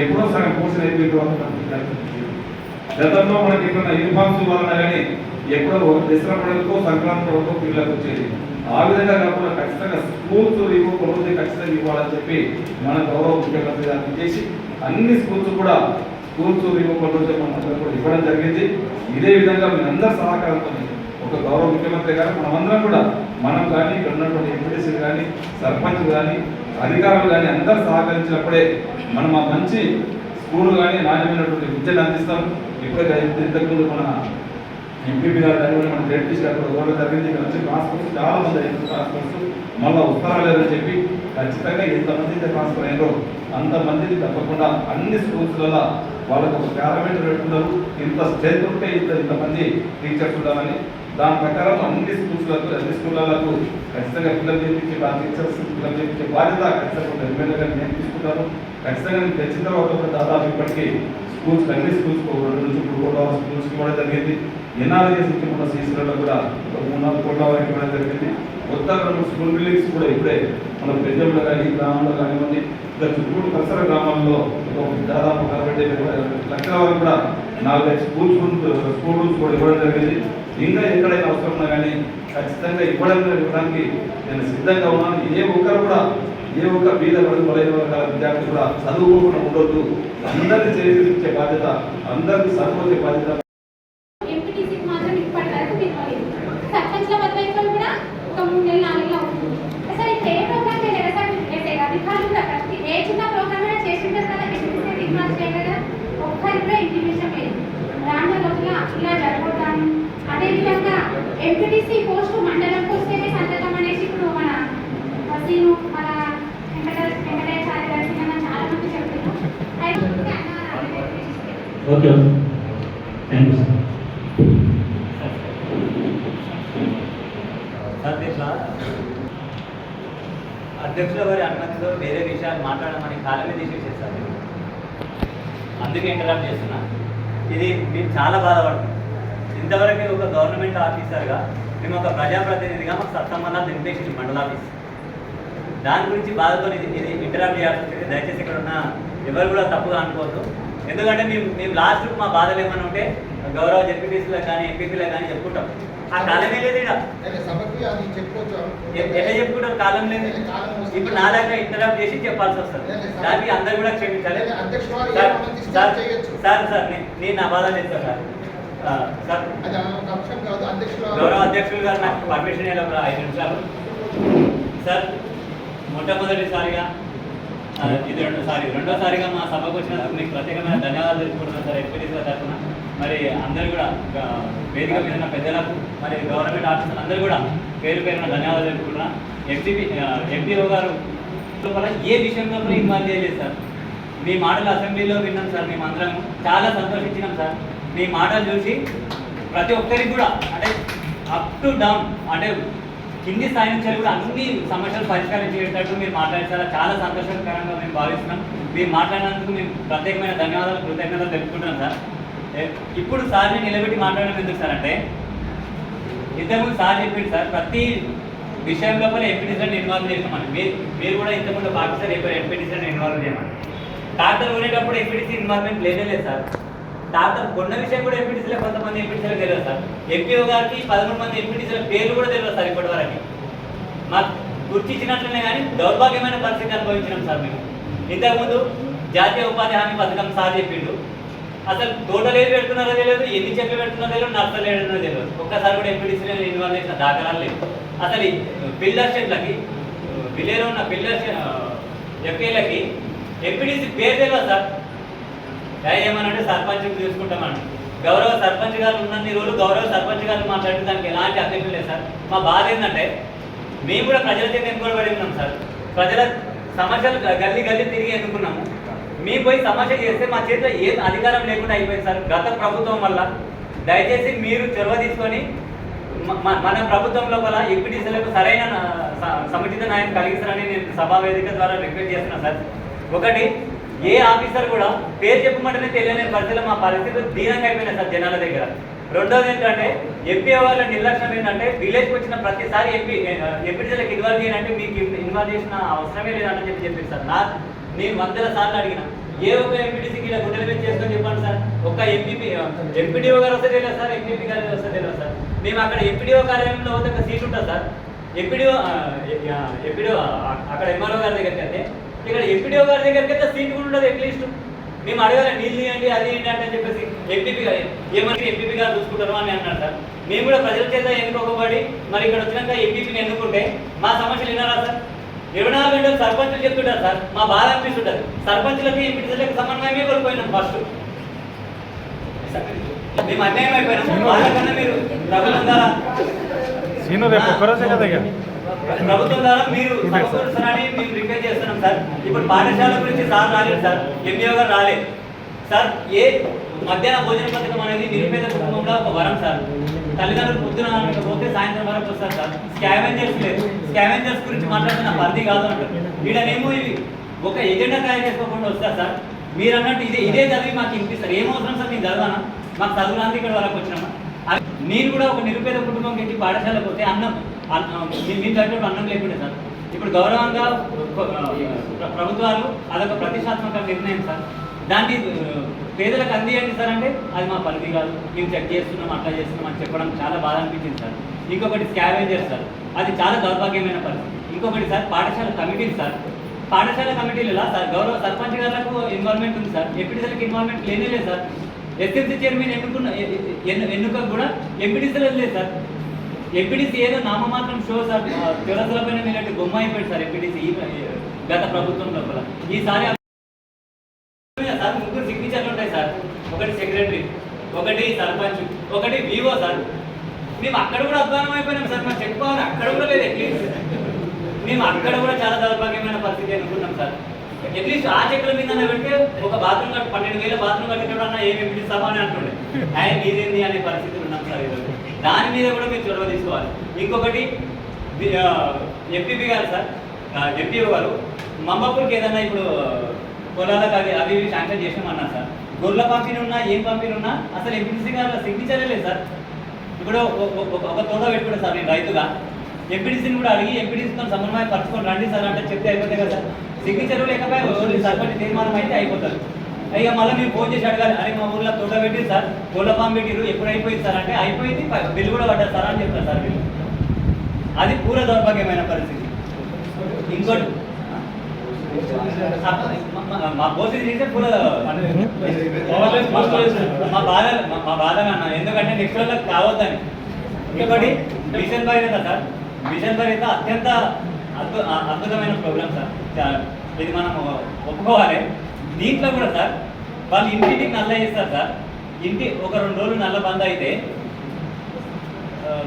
ఎప్పుడో సగం పోషన్ అయిపోయింది. గతంలో మనకి ఇక్కడ యూనిఫామ్స్ ఇవ్వాలన్నా కానీ ఎప్పుడో దసరా పండుగకో సంక్రాంతి పండుగకో పిల్లలకు వచ్చేది. ఆ విధంగా కాకుండా ఖచ్చితంగా స్కూల్స్ ఇవ్వకపోతే ఖచ్చితంగా ఇవ్వాలని చెప్పి మన గౌరవ ముఖ్యమంత్రి గారిని చేసి అన్ని స్కూల్స్ కూడా స్కూల్స్ రిమూవల్ మనందరూ కూడా ఇవ్వడం జరిగింది. ఇదే విధంగా మీ అందరి సహకారంతో ఒక గౌరవ ముఖ్యమంత్రి గారు మనమందరం కూడా మనం కానీ ఇక్కడ ఉన్నటువంటి ఎంపీటీసీలు కానీ సర్పంచ్ కానీ అధికారులు కానీ అందరూ సహకరించినప్పుడే మనం ఆ మంచి స్కూల్ కానీ నాణ్యమైనటువంటి విద్యను అందిస్తాం. ఇప్పుడే ఇంతకుముందు మన ఎంపీపీ గారు కానీ మన జడ్పీసీ గారు కూడా ఇవ్వడం జరిగింది. ఇక్కడ వచ్చి ట్రాన్స్పోర్ట్స్ చాలా మంది ట్రాన్స్పోర్ట్స్ మళ్ళీ ఉత్తరాలు లేదని చెప్పి ఖచ్చితంగా ఎంతమంది అయితే ట్రాన్స్ఫర్ అయ్యారో అంతమందికి తప్పకుండా అన్ని స్కూల్స్లలో వాళ్ళకు ఒక పారామీటర్ పెట్టుకున్నారు. ఇంత స్ట్రెంత్ ఉంటే ఇంతమంది టీచర్స్ ఉండాలని దాని ప్రకారం అన్ని స్కూళ్ళకు ఖచ్చితంగా పిల్లలు చేయించి ఆ టీచర్స్ పిల్లలు చేయించే బాధ్యత ఖచ్చితంగా ఎమ్మెల్యే గారు నేను తీసుకుంటాను. ఖచ్చితంగా నేను తెచ్చిన తర్వాత కూడా దాదాపు ఇప్పటికీ స్కూల్స్ అన్ని స్కూల్స్ 2 నుంచి 3 కోట్ల స్కూల్స్కి ఇవ్వడం జరిగింది. ఎన్ఆర్ఎస్ నుంచి ఉన్న సీసీలలో కూడా ఒక 3-4 కోట్ల వరకు ఇవ్వడం జరిగింది. కొత్త 2 స్కూల్ బిల్డింగ్స్ కూడా ఇప్పుడే మన పెద్దలు కానీ గ్రామంలో కానివ్వండి ఇంకా చుట్టూ పరిసర గ్రామాల్లో దాదాపు 40 లక్షల వరకు కూడా 4-5 స్కూల్ రూమ్స్ కూడా ఇవ్వడం జరిగింది. ఇంకా ఎక్కడైనా అవసరం ఉన్నా కానీ ఖచ్చితంగా ఇవ్వడానికి నేను సిద్ధంగా ఉన్నాను. ఏ ఒక్క బీద పడుగు బలైన వర్గాల విద్యార్థులు కూడా చదువుకోకుండా ఉండొద్దు. అందరినీ చేయించే బాధ్యత, అందరినీ చదువుకునే బాధ్యత. అదేవిధంగా ఎంపీటీసీ పోస్టు మండలం పోస్టే సంతకం అనేసి ఇప్పుడు మన వసీను మన వెంకటేశ్వర గారి చాలా మంది చెప్తున్నారు. అధ్యక్షుల వారి అనుమతితో వేరే విషయాలు మాట్లాడమని కాలమే తీసేసేస్తారు. అందుకే ఇంటరాప్ట్ చేస్తున్నా. ఇది మేము చాలా బాధపడుతున్నాం. ఇంతవరకు ఒక గవర్నమెంట్ ఆఫీసర్గా మేము ఒక ప్రజాప్రతినిధిగా మాకు సత్సంబంధాలు నింపేసింది మండల ఆఫీస్. దాని గురించి బాధతో ఇది ఇంటరాప్ట్ చేయాల్సి వస్తుంది. దయచేసి ఇక్కడ ఉన్న ఎవరు కూడా తప్పుగా అనుకోవద్దు. ఎందుకంటే మేము లాస్ట్ మా బాధలు ఏమైనా ఉంటే గౌరవ జెడ్పీటీసీలకు కానీ ఎంపీపీలకు కానీ చెప్పుకుంటాం. ఆ కాలమే లేదు ఇక్కడ. ఎట్లా చెప్పుకుంటాం? కాలం లేదు. ఇప్పుడు నా దగ్గర ఇంటరాప్ట్ చేసి చెప్పాల్సి వస్తుంది. దానికి అందరు కూడా క్షమించాలి. సార్ నేను నా బాధ చెప్తాను సార్. గౌరవ అధ్యక్షులు గారు నాకు పర్మిషన్ ఇవ్వాలి ఒక 5 నిమిషాలు. సార్, మొట్టమొదటిసారిగా ఇది రెండోసారిగా మా సభకు వచ్చినందుకు మీకు ప్రత్యేకమైన ధన్యవాదాలు తెలుపుకుంటున్నాను సార్ ఎంపీటీసీల తరఫున. మరి అందరూ కూడా వేదిక మీద ఉన్న పెద్దలకు మరి గవర్నమెంట్ ఆఫీసర్లు అందరూ కూడా పేరు పేరున ధన్యవాదాలు తెలుపుకుంటున్నాను. ఎంపీఓ గారు లోపల ఏ విషయంలో ఇన్వాల్వ్ చేయలేదు సార్. మీ మాటలు అసెంబ్లీలో విన్నాం సార్. మేము అందరం చాలా సంతోషించినాం సార్. మీ మాటలు చూసి ప్రతి ఒక్కరికి కూడా అంటే అప్ టు డౌన్ అంటే కింది స్థాయి నుంచి కూడా అన్ని సమస్యలు పరిష్కరించేటట్టు మీరు మాట్లాడతారా చాలా సంతోషకరంగా మేము భావిస్తున్నాం. మీరు మాట్లాడినందుకు మేము ప్రత్యేకమైన ధన్యవాదాలు కృతజ్ఞతలు తెలుపుకుంటున్నాం సార్. ఇప్పుడు సార్ని నిలబెట్టి మాట్లాడడం ఎందుకు సార్ అంటే ఇంతకుముందు సార్ చెప్పింది సార్ ప్రతి విషయం లోపల ఎంపీటీసీలను ఇన్వాల్వ్ చేస్తామని. మీరు కూడా ఇంతకుముందు బాగా సార్ ఎంపీటీసీలను ఇన్వాల్వ్ చేయమని. ట్రాక్టర్ కొనేటప్పుడు ఎంపీటీసీ ఇన్వాల్వ్మెంట్ లేదే సార్. ట్రాక్టర్ కొన్న విషయం కూడా ఎంపీటీసీలో కొంతమంది ఎంపీటీసీలకు తెలియదు సార్. ఎంపీఓ గారికి 13 మంది ఎంపీటీసీల పేర్లు కూడా తెలియదు సార్. ఇప్పటి వరకు మాకు గుర్తించినట్లనే కానీ దౌర్భాగ్యమైన పరిస్థితి అనుభవించినాం సార్. మేము ఇంతకుముందు జాతీయ ఉపాధి హామీ పథకం సార్ చెప్పిండు. అసలు తోటలు ఏది పెడుతున్నారో తెలియదు, ఎన్ని చెట్లు పెడుతున్నారో తెలియదు, నర్సలు ఏడనో తెలియదు. ఒక్కసారి కూడా ఎంపీటీసీలో ఇన్వాల్వ్ చేసిన దాఖలాలు లేదు. అసలు పిల్లర్ షెడ్లకి విలేలో ఉన్న పిల్లర్ ఎఫ్ఏలకి ఎంపీటీసీ పేరు తెలియదు సార్. ఏమనంటే సర్పంచ్ చూసుకుంటామండి. గౌరవ సర్పంచ్ గారు ఉన్నన్ని రోజులు గౌరవ సర్పంచ్ గారు మాట్లాడితే దానికి ఎలాంటి అభ్యంతరం లేదు సార్. మా బాధ ఏంటంటే మేము కూడా ప్రజల చేత ఎన్నుకోబడి ఉన్నాం సార్. ప్రజల సమస్యలు గల్లీ తిరిగి ఎన్నుకున్నాము. మేము పోయి సమస్య చేస్తే మా చేతిలో ఏం అధికారం లేకుండా అయిపోయింది సార్ గత ప్రభుత్వం వల్ల. దయచేసి మీరు చొరవ తీసుకొని మన ప్రభుత్వం లోపల ఎంపీటీసీలకు సరైన సముచిత న్యాయం కలిగిస్తారని నేను సభా వేదిక ద్వారా రిక్వెస్ట్ చేస్తున్నాను సార్. ఒకటి, ఏ ఆఫీసర్ కూడా పేరు చెప్పమంటేనే తెలియని పరిస్థితిలో మా పరిస్థితులు దీనంగా అయిపోయినాయి సార్ జనాల దగ్గర. రెండోది ఏంటంటే ఎంపీఓ వాళ్ళ నిర్లక్ష్యం ఏంటంటే విలేజ్కి వచ్చిన ప్రతిసారి ఎంపీటీసీలకు ఇన్వాల్వ్ చేయాలంటే మీకు ఇన్వాల్వ్ చేసిన అవసరమే లేదంటే చెప్పారు సార్. నేను 100 సార్లు అడిగిన ఏ ఒక్క ఎంపీటీసీకి ఇలా గుండెల మీద చేసుకొని చెప్పండి సార్. ఒక్క ఎంపీడీఓ గారు వస్తే తెలియదు సార్, ఎంపీపీ గారు వస్తే తెలియదు సార్. మేము అక్కడ ఎంపీడీఓ కార్యాలయంలో ఒక సీట్ ఉంటుంది సార్. ఎంపీడీఓ అక్కడ ఎంఆర్ఓ గారి దగ్గరికి వెళ్తే ఇక్కడ ఎంపీడీఓ గారి దగ్గరికి వెళ్తే సీట్ కూడా ఉండదు. అట్లీస్ట్ మేము అడగాలి నీళ్ళు ఇవ్వండి అది ఏంటి అంటే అని చెప్పేసి ఎంపీపీ ఏమని ఎంపీపీ గారు చూసుకుంటారు అని అన్నారు సార్. మేము కూడా ప్రజల చేత ఎన్నుకోకబడి మరి ఇక్కడ వచ్చినాక ఎంపీపీని ఎన్నుకుంటే మా సమస్యలు వినాలా సార్? 24 గంటలు సర్పంచులు చెప్తుంటారు సార్, మా బాధ అనిపిస్తుంటారు. సర్పంచులకి ఎంపీటీసీలకు సమన్వయమే కోల్పోయినాం ఫస్ట్. మేము అన్యాయం అయిపోయినాము. వాళ్ళకన్నా మీరు ప్రభుత్వం ద్వారా ప్రభుత్వం ద్వారా మీరు సమకూరుస్తారని మేము రిక్వెస్ట్ చేస్తున్నాం సార్. ఇప్పుడు పాఠశాల గురించి సార్ రాలేదు సార్, ఎంఈఓ గారు రాలేదు సార్. ఏ మధ్యాహ్న భోజన పథకం అనేది నిరుపేద కుటుంబంలో ఒక వరం సార్. తల్లిదండ్రులు పొద్దున పోతే సాయంత్రం వరకు వస్తారు సార్. స్కావెంజర్స్ లేదు, స్కావెంజర్స్ గురించి మాట్లాడుతున్న పరిధి కాదు అంటారు. వీడనేమో ఇవి ఒక ఎజెండా తయారు చేసుకోకుండా వస్తారు సార్. మీరు అన్నట్టు ఇదే చదివి మాకు వినిపిస్తారు. ఏమవసరం సార్ మేము చదవానా? మాకు చదువులాంటి ఇక్కడ వరకు వచ్చినామా? నేను కూడా ఒక నిరుపేద కుటుంబంకి వెళ్ళి పాఠశాలకు పోతే అన్నం మేము చదివినప్పుడు అన్నం లేకుండా సార్. ఇప్పుడు గౌరవంగా ప్రభుత్వాలు అదొక ప్రతిష్టాత్మక నిర్ణయం సార్. దాన్ని పేదలకు అందియండి సార్ అంటే అది మా పరిధి కాదు, మేము చెక్ చేస్తున్నాం అట్లా చేస్తున్నాం అని చెప్పడం చాలా బాధ అనిపించింది సార్. ఇంకొకటి స్కావెంజర్ సార్, అది చాలా దౌర్భాగ్యమైన పరిస్థితి. ఇంకొకటి సార్ పాఠశాల కమిటీలు సార్. పాఠశాల కమిటీలలో సార్ గౌరవ సర్పంచ్ గారులకు ఇన్వాల్వ్మెంట్ ఉంది సార్, ఎంపీటీసీలకు ఇన్వాల్వ్మెంట్ లేనే సార్. ఎస్ఎంసీ చైర్మన్ ఎన్నుక కూడా ఎంపీటీసీలు లేదు సార్. ఎంపీటీసీ ఏదో నామమాత్రం షో సార్, చివరసల పైన మీలాంటి బొమ్మ అయిపోయింది సార్ ఎంపీటీసీ గత ప్రభుత్వం లోపల. ఈసారి సార్ 3 సిగ్నేచర్లు ఉంటాయి సార్. ఒకటి సెక్రటరీ, ఒకటి సర్పంచ్, ఒకటి వివో సార్. మేము అక్కడ కూడా అధ్వానం అయిపోయినాం సార్. మాకు చెప్పుకోవాలి అక్కడ కూడా లేదు. అట్లీస్ట్ మేము అక్కడ కూడా చాలా దౌర్భాగ్యమైన పరిస్థితి అనుకున్నాం సార్. అట్లీస్ట్ ఆ చెక్కుల మీద పెడితే ఒక బాత్రూమ్ 12,000 బాత్రూమ్ కట్టినప్పుడు ఏమి పిలుస్తామా అని అంటుండే. ఆయన మీదేంది అనే పరిస్థితులు ఉన్నాం సార్ ఈరోజు. దాని మీద కూడా మీరు చొరవ తీసుకోవాలి. ఇంకొకటి ఎంపీపీ గారు సార్, ఎంపీఓ గారు మమ్మపూర్కి ఏదన్నా ఇప్పుడు పొలాలకు అవి శాంక్షన్ చేసామన్నారు సార్. గొర్రెల పంపిణీ ఉన్నా ఏం పంపిణీ ఉన్నా అసలు ఎంపీటీసీ గారు సిగ్నేచరే లేదు సార్. ఇప్పుడు ఒక తోట పెట్టుకుంటాను సార్ నేను రైతుగా, ఎంపీటీసీని కూడా అడిగి ఎంపీటీసీతో సమన్వయం పరచుకొని రండి సార్ అంటే చెప్తే అయిపోతాయి కదా సార్. సిగ్నేచర్ లేకపోయి ఓన్లీ సర్పంచ్ తీర్మానం అయితే అయిపోతుంది. ఇక మళ్ళీ మీరు ఫోన్ చేసి అడగాలి, అరే మా ఊళ్ళో తోట పెట్టి సార్, కోళ్ళ పాము పెట్టిరు, ఎప్పుడు అయిపోయింది సార్ అంటే అయిపోయింది, బిల్లు కూడా పడ్డారు సార్ అని చెప్తారు సార్ వీళ్ళు. అది పూర దౌర్భాగ్యమైన పరిస్థితి. ఇంకోటి మా పోసి చేస్తే పూర మా బాధగా అన్న, ఎందుకంటే నెక్స్ట్ వాళ్ళకి కావద్దని. ఇంకొకటి mission Bhagiratha sir. Mission Bhagiratha అత్యంత అద్భుతమైన ప్రోగ్రామ్ సార్. ఇది మనం ఒప్పుకోవాలి. దీంట్లో కూడా సార్ వాళ్ళు ఇంటికి నల్ల చేస్తారు సార్. ఇంటి ఒక 2 రోజులు నల్ల బంద్ అయితే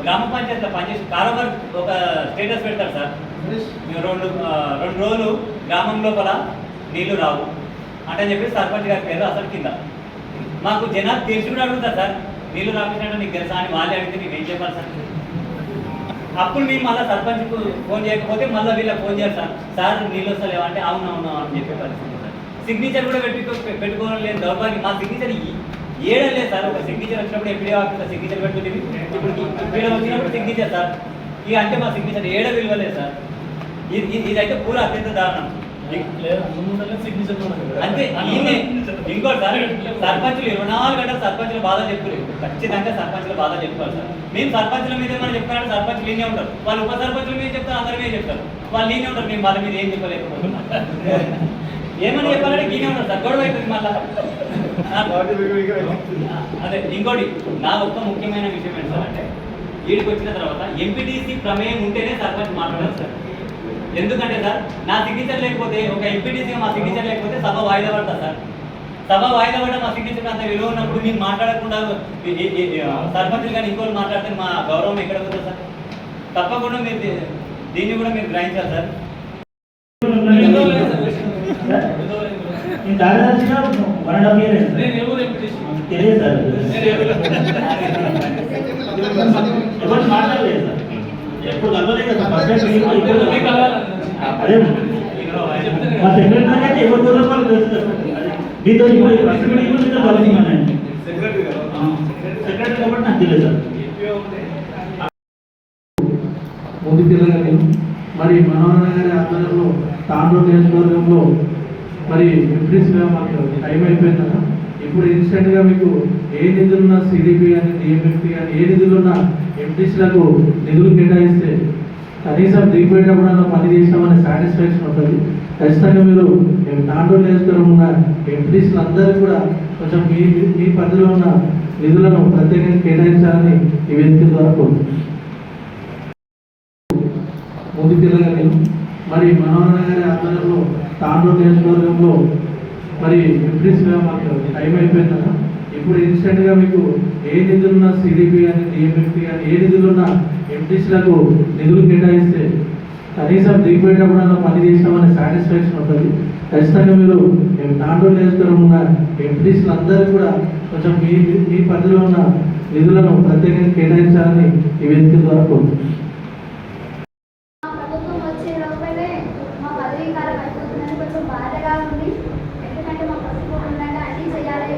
గ్రామ పంచాయతీలో పనిచేసి కారోబార్ ఒక స్టేటస్ పెడతారు సార్. 2 రోజులు గ్రామం లోపల నీళ్లు రావు అంటే చెప్పి సర్పంచ్ గారి పేరు అసలు కింద. మాకు జనాలు తెలిసి కూడా అడుగుతారు సార్, నీళ్లు రాపించినట్టు నీకు తెలుసా అని వాళ్ళే అడిగితే మేము ఏం చెప్పాలి సార్? అప్పుడు మేము మళ్ళీ సర్పంచ్కు ఫోన్ చేయకపోతే మళ్ళీ వీళ్ళకి ఫోన్ చేయాలి సార్, సార్ నీళ్ళు వస్తలేవా అంటే అవునవును అని చెప్పే పరిస్థితి సార్. సిగ్నేచర్ కూడా పెట్టుకోవడం లేదు దౌర్భాగ్యం. మా సిగ్నేచర్ ఏడం లేదు సార్. ఒక సిగ్నేచర్ వచ్చినప్పుడు ఎప్పుడే ఆఫీస్లో సిగ్నేచర్ పెట్టుకుంటే ఇప్పుడు ఇక్కడ వచ్చినప్పుడు సిగ్నేచర్ సార్. ఇక అంటే మా సిగ్నేచర్ ఏడ విలువలేదు సార్. ఇదైతే పూర అత్యంత దారుణం. అంతే ఇంకోటి సార్, సర్పంచులు 24 గంటలు సర్పంచుల బాధ చెప్పుకోలేదు. ఖచ్చితంగా సర్పంచుల బాధ చెప్పుకోవాలి సార్. మేము సర్పంచుల మీద ఏమైనా చెప్తారంటే సర్పంచులు ఈయనే ఉంటారు, వాళ్ళు ఉప సర్పంచుల మీద చెప్తారు, అందరి మీద చెప్తారు, వాళ్ళు ఈయనే ఉంటారు. మేము వాళ్ళ మీద ఏం చెప్పలేకపోతున్నాం. ఏమని చెప్పాలంటే ఈయనే ఉంటారు సార్. గొడవ అవుతుంది మళ్ళా. అదే ఇంకోటి నా ఒక్క ముఖ్యమైన విషయం ఏంటి సార్ అంటే, వీడికి వచ్చిన తర్వాత ఎంపీటీసీ ప్రమేయం ఉంటేనే సర్పంచ్ మాట్లాడారు సార్. ఎందుకంటే సార్ నా సిగ్నేచర్ లేకపోతే, ఒక ఎంపీటీసీగా మా సిగ్నేచర్ లేకపోతే సభ వాయిదా పడతా సార్. సభ వాయిదా పడ్డ మా సిగ్నేచర్ అంత విలువ ఉన్నప్పుడు మేము మాట్లాడకుండా సర్పంచులు కానీ ఇంకోళ్ళు మాట్లాడితే మా గౌరవం ఎక్కడ పోతుంది సార్? తప్పకుండా మీరు దీన్ని కూడా మీరు గ్రహించాలి సార్. ఎప్పుడు కలవలే కదా అదే మా సెక్రటరీ అయితే ఎవరు దూరం తెలుస్తారు. మీతో సెక్రటరీ కాబట్టి నాకు తెలియదు సార్. ముందుకెళ్ళగానే మరి మనోహర గారి ఆధ్వర్యంలో తాండూరు నియోజకవర్గంలో మరి ఎంపీసీగా మాకు టైం అయిపోయింది కదా. ఇప్పుడు ఇన్స్టెంట్గా మీకు ఏ నిధులున్నా సిడిపి కానీ డిఎంఎఫ్టీ కానీ ఏ నిధులున్నా ఎంపీసీలకు నిధులు కేటాయిస్తే కనీసం దిగిపోయేటప్పుడు పని చేసినామనే సాటిస్ఫాక్షన్ ఉంటుంది. ఖచ్చితంగా మీరు తాండూరు నియోజకవర్గం ఉన్న ఎంపీటీసీలు అందరూ కూడా కొంచెం మీ పరిధిలో ఉన్న నిధులను ప్రత్యేకంగా కేటాయించాలని ఈ వేదిక ద్వారా కోరుతున్నాను. ముందుకెళ్ళగానే మరి మనోహర్ గారి ఆధ్వర్యంలో తాండూరు నియోజకవర్గంలో మరి ఎంపీటీసీగా మాకు టైం అయిపోయింది కదా. ఇప్పుడు ఇన్స్టెంట్గా మీకు ఏ నిధులున్నా సిడిపి కానీ డిఎంఎఫ్పి కానీ ఏ నిధులున్నా ఎంపీటీసీలకు నిధులు కేటాయిస్తే కనీసం దిగిపోయేటప్పుడు పని చేసామనే సాటిస్ఫాక్షన్ ఉంటుంది. ఖచ్చితంగా మీరు తాండూరు నియోజకవర్గం ఉన్న ఎంపీటీసీలు అందరూ కూడా కొంచెం మీ పరిధిలో ఉన్న నిధులను ప్రత్యేకంగా కేటాయించాలని ఈ వేదిక ద్వారా కోరుతున్నాను. ప్రభుత్వం వచ్చే లోపలే మా పదవీ కాలం అయిపోతుందని కొంచెం బాధగా ఉంది. ఎందుకంటే మా ప్రభుత్వం ఉండగా అన్నీ చేయాలి,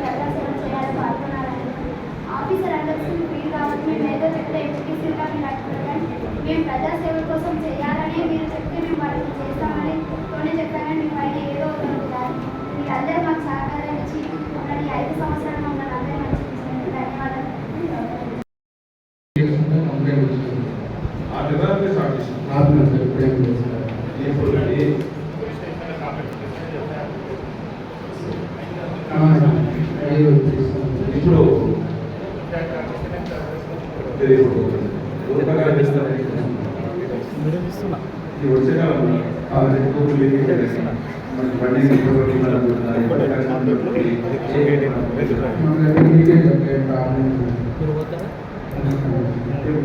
ప్రజాసేవ చేయాలి, పాల్గొనాలని ఆఫీసర్ అందరికీ వీలు కాబట్టి మేము ఏదో చెప్తే ఎంపీసీగా మీరు అంటున్నారు. మేము ప్రజాసేవ కోసం చేయాలని మీరు చెప్తే మేము వాళ్ళకి చేస్తామని కొన్ని చెప్పామని మీ పైన ఏదో ఒకటి మీరు అందరూ మాకు సహకారం ఇచ్చి మమ్మల్ని 5 సంవత్సరాలు మమ్మల్ని అందరూ మంచి ధన్యవాదాలు.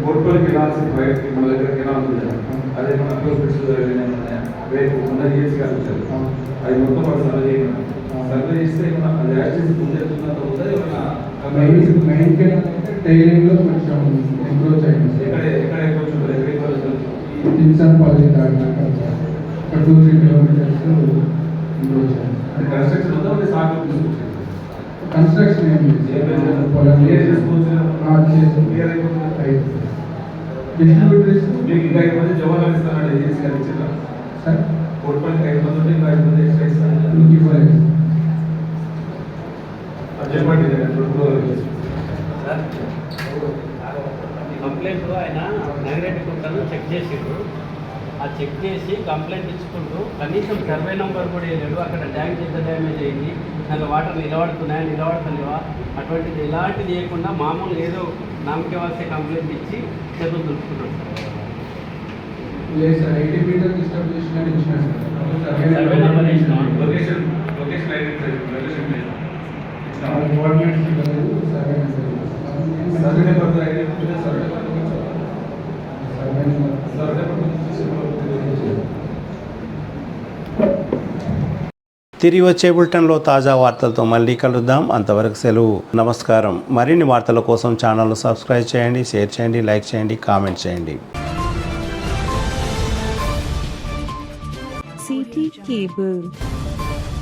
కోర్టులకి వెళ్ళాల్సిన బయటకి మన దగ్గర వెళ్ళాల్సింది అదే మన అప్రోచ్ రేపు ఉన్న చేసి కలిసారు అది మొత్తం వాడు సర్వే చేయడం సర్వే చేస్తే అది యాక్సిడెంట్ ముందెళ్తున్నంత ఉందా ఏమన్నా టైలింగ్లో కొంచెం ఇంప్రూవ్ చేయండి. ఎక్కడ అప్రోచ్ ఉంటుంది ఎక్కడ తిన్సన్ కాలేజ్ దాటినాక 2-3 కిలోమీటర్స్ ఇంప్రూవ్ చేయండి. కన్స్ట్రక్షన్ ఉందా అంటే సాగు తీసుకొచ్చారు కన్స్ట్రక్షన్ ఏం డిస్ట్రిబ్యూటర్స్ మీకు ఇంకా 5 మంది జవాన్లు ఇస్తానండి ఏజెన్సీ గారు ఇచ్చారా సార్ కోర్టుపల్లికి 5 మంది ఉంటే ఇంకా 5 మంది ఎక్స్ట్రా ఇస్తాను చెప్పండి కంప్లైంట్ ఆయన నగరెడ్డి కుంటను చెక్ చేసిండ్రు. ఆ చెక్ చేసి కంప్లైంట్ ఇచ్చుకుంటూ కనీసం సర్వే నెంబర్ కూడా వేయలేడు. అక్కడ ట్యాంక్ ఎంత డ్యామేజ్ అయింది, దాని వాటర్ నిలబడుతున్నాయా నిలబడతలేవా అటువంటిది ఎలాంటిది చేయకుండా మామూలు ఏదో నామకే వస్తే కంప్లైంట్ ఇచ్చి చేతులు దులుపుకున్నాడు. లేదు సార్ 80 మీటర్ డిస్టర్బ్ చేసినట్టు ఇచ్చినాను సర్వే నెంబర్ వేసినా location identify location government survey number identify survey తిరిగి వచ్చే బులెటిన్లో తాజా వార్తలతో మళ్ళీ కలుద్దాం. అంతవరకు సెలవు, నమస్కారం. మరిన్ని వార్తల కోసం ఛానల్ను సబ్స్క్రైబ్ చేయండి, షేర్ చేయండి, లైక్ చేయండి, కామెంట్ చేయండి. CT Cable.